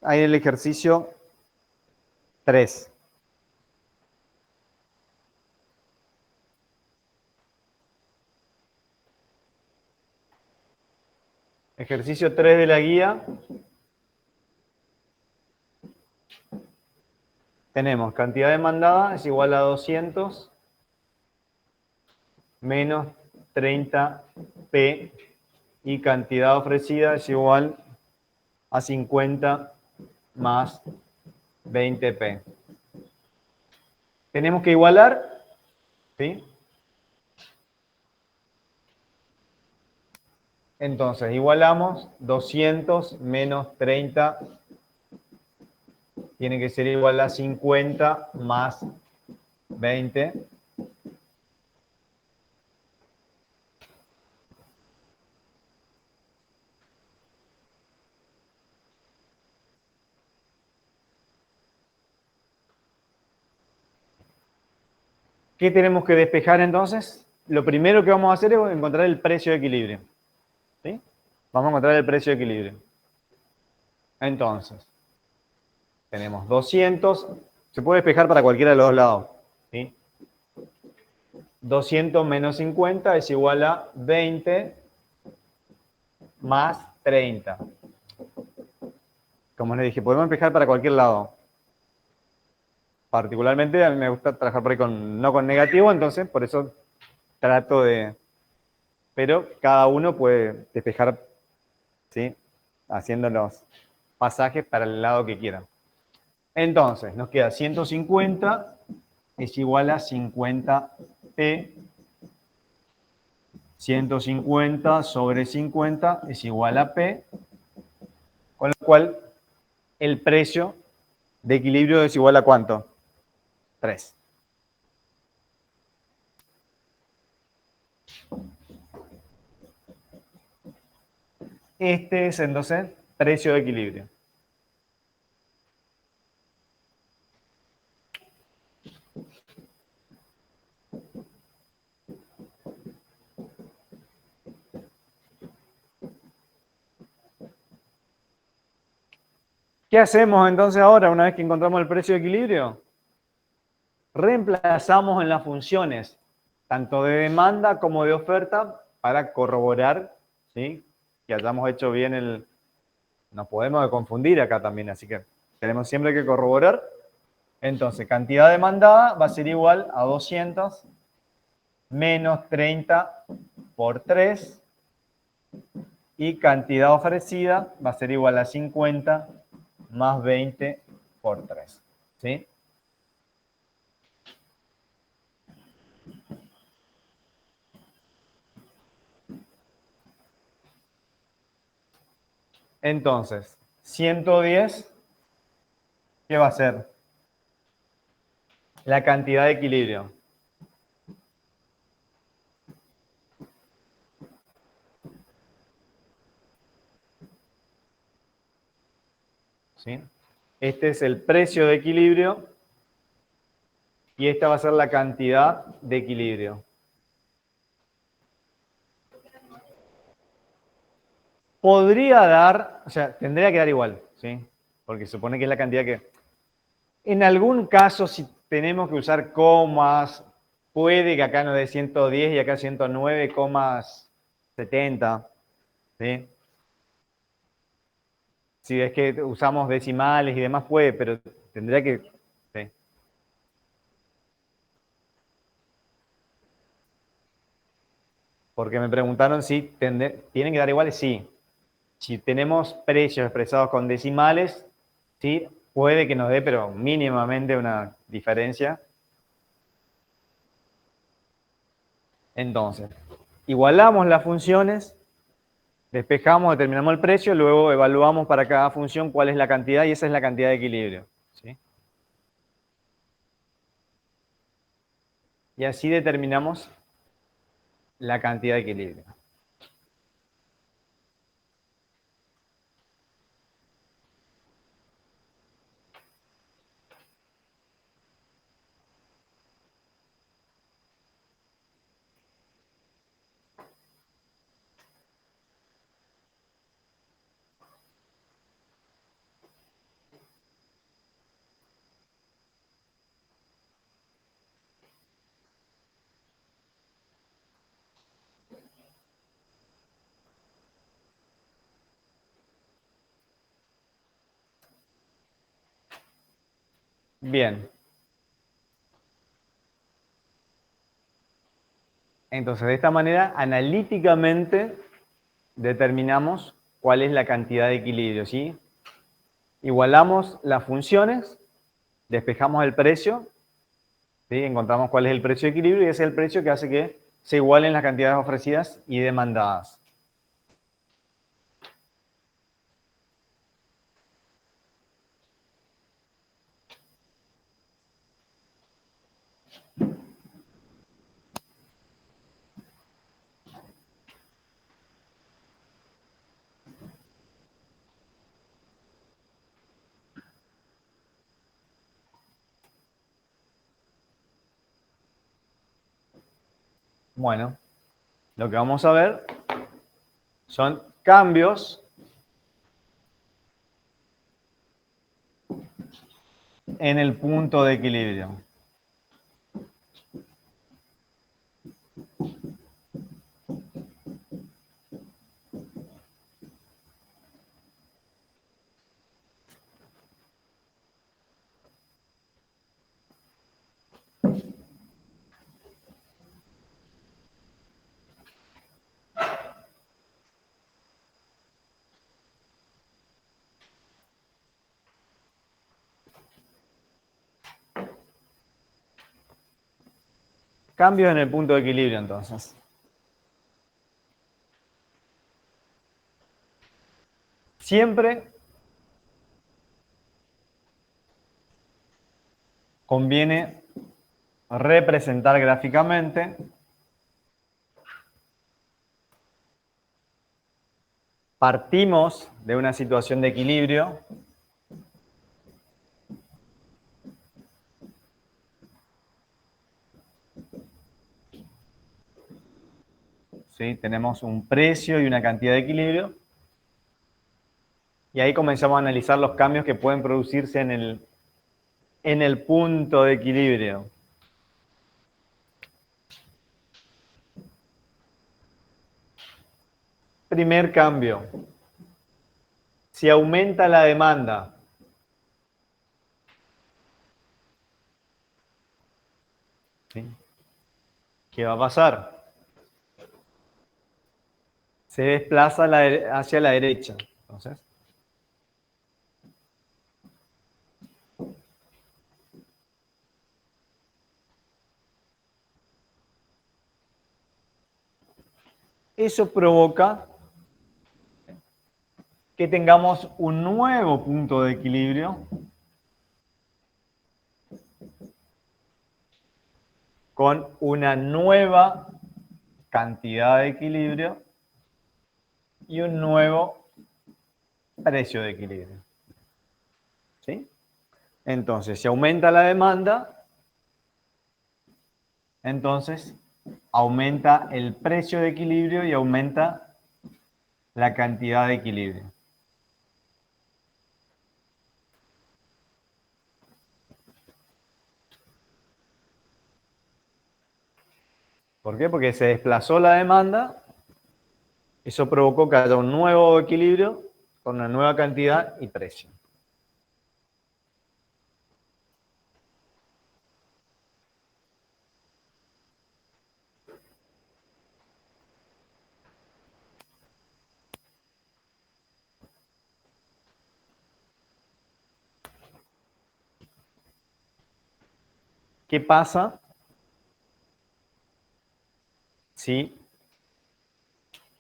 ahí el ejercicio 3. Ejercicio 3 de la guía. Tenemos cantidad demandada es igual a 200 menos 30p y cantidad ofrecida es igual a 50 más 20p. Tenemos que igualar, ¿sí? Entonces, igualamos 200 menos 30 tiene que ser igual a 50 más 20. ¿Qué tenemos que despejar entonces? Lo primero que vamos a hacer es encontrar el precio de equilibrio. ¿Sí? Vamos a encontrar el precio de equilibrio. Entonces, tenemos 200, se puede despejar para cualquiera de los dos lados. ¿Sí? 200 menos 50 es igual a 20 más 30. Como les dije, podemos despejar para cualquier lado. Particularmente a mí me gusta trabajar por ahí no con negativo, entonces por eso trato de... Pero cada uno puede despejar, ¿sí? Haciendo los pasajes para el lado que quieran. Entonces, nos queda 150 es igual a 50p. 150 sobre 50 es igual a p. Con lo cual, el precio de equilibrio es igual a ¿cuánto? 3. Este es entonces precio de equilibrio. ¿Qué hacemos entonces ahora una vez que encontramos el precio de equilibrio? Reemplazamos en las funciones, tanto de demanda como de oferta, para corroborar, ¿sí? Que hayamos hecho bien el... Nos podemos confundir acá también, así que tenemos siempre que corroborar. Entonces, cantidad demandada va a ser igual a 200 menos 30 por 3 y cantidad ofrecida va a ser igual a 50 más 20 por 3. ¿Sí? Entonces, 110, ¿qué va a ser? La cantidad de equilibrio. ¿Sí? Este es el precio de equilibrio y esta va a ser la cantidad de equilibrio. Podría dar, o sea, tendría que dar igual, ¿sí? Porque supone que es la cantidad que... En algún caso, si tenemos que usar comas, puede que acá nos dé 110 y acá 109,70, ¿sí? Si es que usamos decimales y demás, puede, pero tendría que... Sí. Porque me preguntaron si tienen que dar iguales, sí. Si tenemos precios expresados con decimales, sí, puede que nos dé, pero mínimamente una diferencia. Entonces, igualamos las funciones, despejamos, determinamos el precio, luego evaluamos para cada función cuál es la cantidad y esa es la cantidad de equilibrio, ¿sí? Y así determinamos la cantidad de equilibrio. Bien. Entonces, de esta manera, analíticamente determinamos cuál es la cantidad de equilibrio, ¿sí? Igualamos las funciones, despejamos el precio, ¿sí? Encontramos cuál es el precio de equilibrio y ese es el precio que hace que se igualen las cantidades ofrecidas y demandadas. Bueno, lo que vamos a ver son cambios en el punto de equilibrio. Cambios en el punto de equilibrio, entonces. Siempre conviene representar gráficamente partimos de una situación de equilibrio ¿sí? Tenemos un precio y una cantidad de equilibrio y ahí comenzamos a analizar los cambios que pueden producirse en el punto de equilibrio. Primer cambio. Si aumenta la demanda, ¿sí? ¿Qué va a pasar? Se desplaza hacia la derecha. Entonces, eso provoca que tengamos un nuevo punto de equilibrio con una nueva cantidad de equilibrio y un nuevo precio de equilibrio. ¿Sí? Entonces, si aumenta la demanda, entonces aumenta el precio de equilibrio y aumenta la cantidad de equilibrio. ¿Por qué? Porque se desplazó la demanda, eso provocó que haya un nuevo equilibrio con una nueva cantidad y precio. ¿Qué pasa si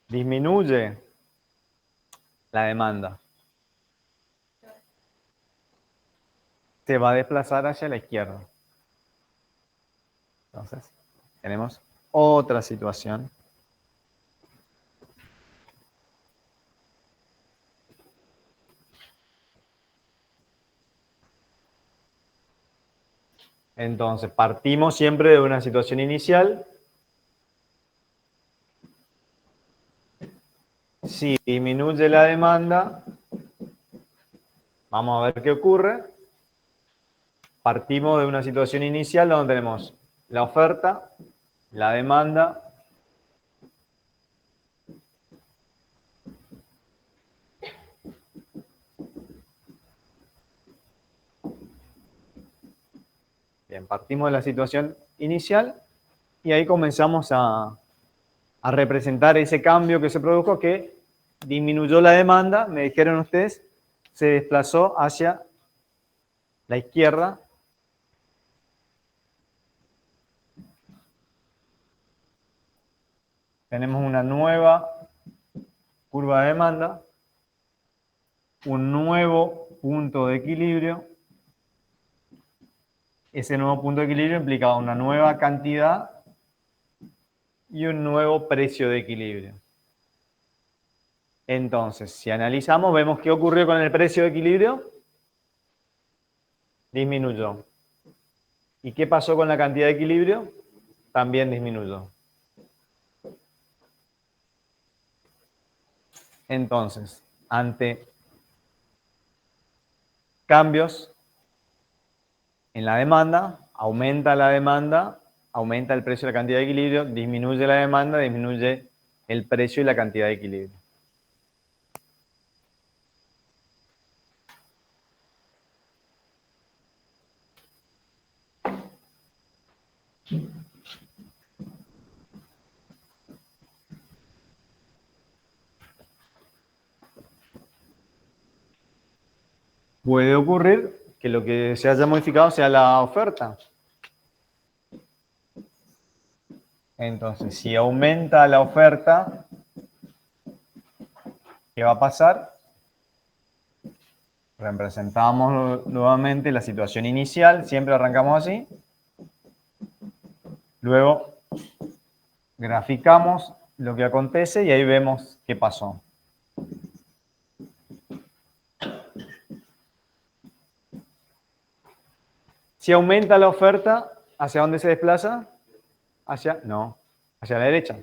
disminuye la demanda? Se va a desplazar hacia la izquierda. Entonces, tenemos otra situación. Entonces, partimos siempre de una situación inicial. Si disminuye la demanda, vamos a ver qué ocurre. Partimos de una situación inicial donde tenemos la oferta, la demanda, bien, partimos de la situación inicial y ahí comenzamos a representar ese cambio que se produjo, que disminuyó la demanda, me dijeron ustedes, se desplazó hacia la izquierda. Tenemos una nueva curva de demanda, un nuevo punto de equilibrio. Ese nuevo punto de equilibrio implicaba una nueva cantidad y un nuevo precio de equilibrio. Entonces, si analizamos, vemos qué ocurrió con el precio de equilibrio. Disminuyó. ¿Y qué pasó con la cantidad de equilibrio? También disminuyó. Entonces, ante cambios en la demanda, aumenta el precio y la cantidad de equilibrio, disminuye la demanda, disminuye el precio y la cantidad de equilibrio. Puede ocurrir que lo que se haya modificado sea la oferta. Entonces, si aumenta la oferta, ¿qué va a pasar? Representamos nuevamente la situación inicial, siempre arrancamos así. Luego graficamos lo que acontece y ahí vemos qué pasó. Si aumenta la oferta, ¿hacia dónde se desplaza? Hacia la derecha.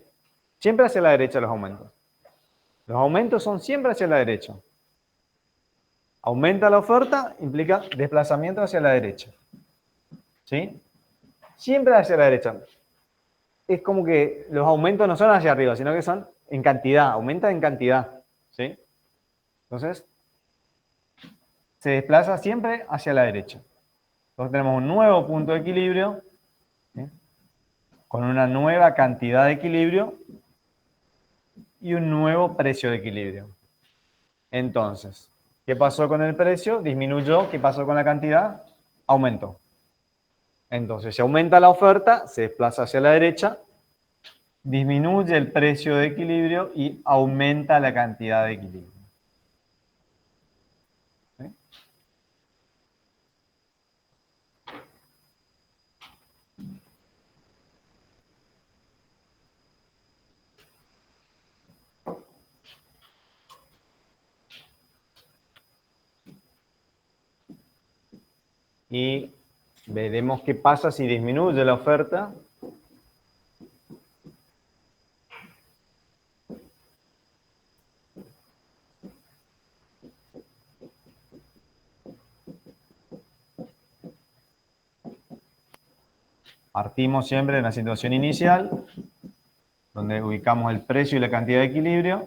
Siempre hacia la derecha los aumentos. Los aumentos son siempre hacia la derecha. Aumenta la oferta, implica desplazamiento hacia la derecha. ¿Sí? Siempre hacia la derecha. Es como que los aumentos no son hacia arriba, sino que son en cantidad, aumenta en cantidad. ¿Sí? Entonces, se desplaza siempre hacia la derecha. Entonces tenemos un nuevo punto de equilibrio, ¿sí?, con una nueva cantidad de equilibrio y un nuevo precio de equilibrio. Entonces, ¿qué pasó con el precio? Disminuyó. ¿Qué pasó con la cantidad? Aumentó. Entonces, si aumenta la oferta, se desplaza hacia la derecha, disminuye el precio de equilibrio y aumenta la cantidad de equilibrio. ¿Sí? Y veremos qué pasa si disminuye la oferta. Partimos siempre de una situación inicial, donde ubicamos el precio y la cantidad de equilibrio,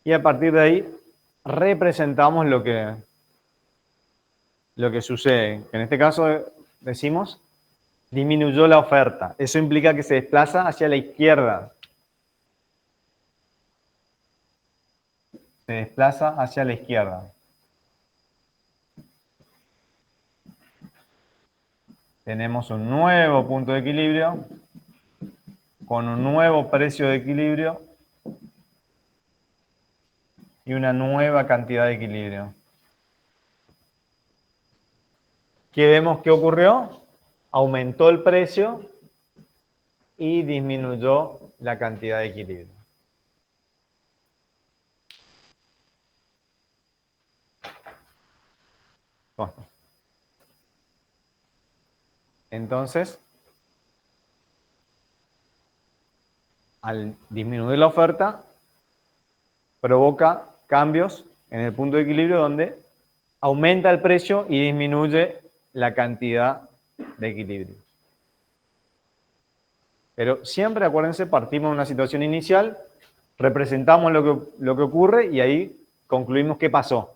y a partir de ahí representamos lo que sucede. En este caso decimos, disminuyó la oferta. Eso implica que se desplaza hacia la izquierda. Se desplaza hacia la izquierda. Tenemos un nuevo punto de equilibrio con un nuevo precio de equilibrio y una nueva cantidad de equilibrio. ¿Qué vemos que ocurrió? Aumentó el precio y disminuyó la cantidad de equilibrio. Bueno. Entonces, al disminuir la oferta, provoca cambios en el punto de equilibrio donde aumenta el precio y disminuye la cantidad de equilibrio. Pero siempre, acuérdense, partimos de una situación inicial, representamos lo que ocurre y ahí concluimos qué pasó.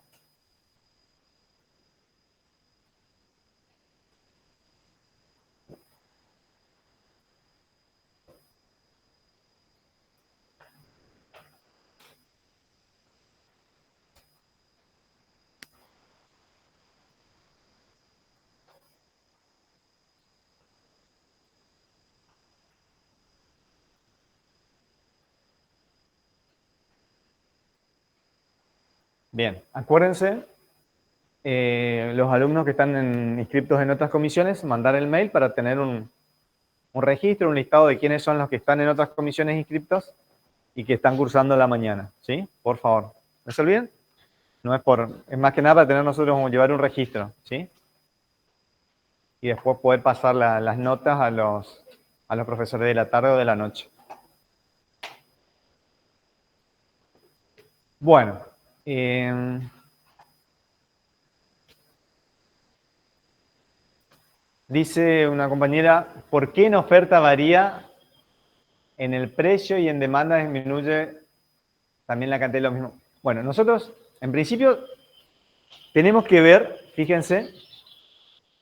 Bien, acuérdense, los alumnos que están inscritos en otras comisiones, mandar el mail para tener un registro, un listado de quiénes son los que están en otras comisiones inscriptos y que están cursando la mañana, ¿sí? Por favor, ¿no se olviden? No es más que nada para tener nosotros como llevar un registro, ¿sí? Y después poder pasar las notas a los profesores de la tarde o de la noche. Bueno, dice una compañera, ¿por qué en oferta varía en el precio y en demanda disminuye también la cantidad de lo mismo? Bueno, nosotros, en principio, tenemos que ver, fíjense,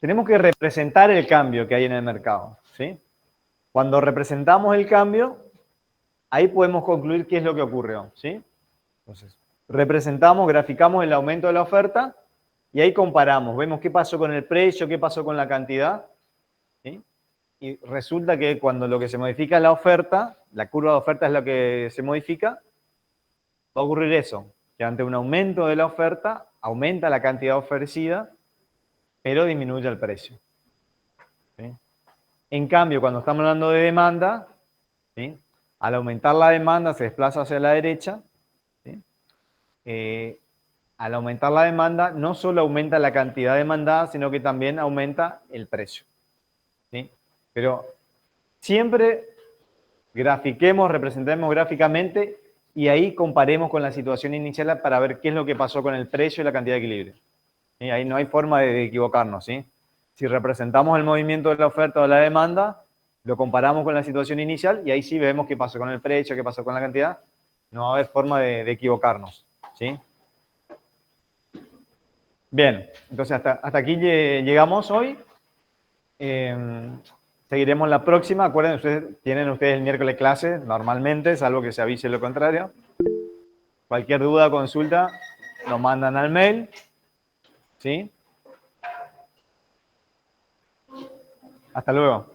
tenemos que representar el cambio que hay en el mercado, ¿sí? Cuando representamos el cambio, ahí podemos concluir qué es lo que ocurrió, ¿sí? Entonces, representamos, graficamos el aumento de la oferta y ahí comparamos, vemos qué pasó con el precio, qué pasó con la cantidad, ¿sí? Y resulta que cuando lo que se modifica es la oferta, la curva de oferta es lo que se modifica, va a ocurrir eso, que ante un aumento de la oferta, aumenta la cantidad ofrecida, pero disminuye el precio, ¿sí? En cambio, cuando estamos hablando de demanda, ¿sí? Al aumentar la demanda se desplaza hacia la derecha, ¿sí? Al aumentar la demanda, no solo aumenta la cantidad demandada, sino que también aumenta el precio, ¿sí? Pero siempre grafiquemos, representemos gráficamente y ahí comparemos con la situación inicial para ver qué es lo que pasó con el precio y la cantidad de equilibrio. ¿Sí? Ahí no hay forma de equivocarnos, ¿sí? Si representamos el movimiento de la oferta o de la demanda, lo comparamos con la situación inicial y ahí sí vemos qué pasó con el precio, qué pasó con la cantidad. No va a haber forma de equivocarnos, ¿sí? Bien, entonces hasta aquí llegamos hoy. Seguiremos la próxima. Acuérdense, tienen ustedes el miércoles clase normalmente, salvo que se avise lo contrario. Cualquier duda o consulta, lo mandan al mail, ¿sí? Hasta luego.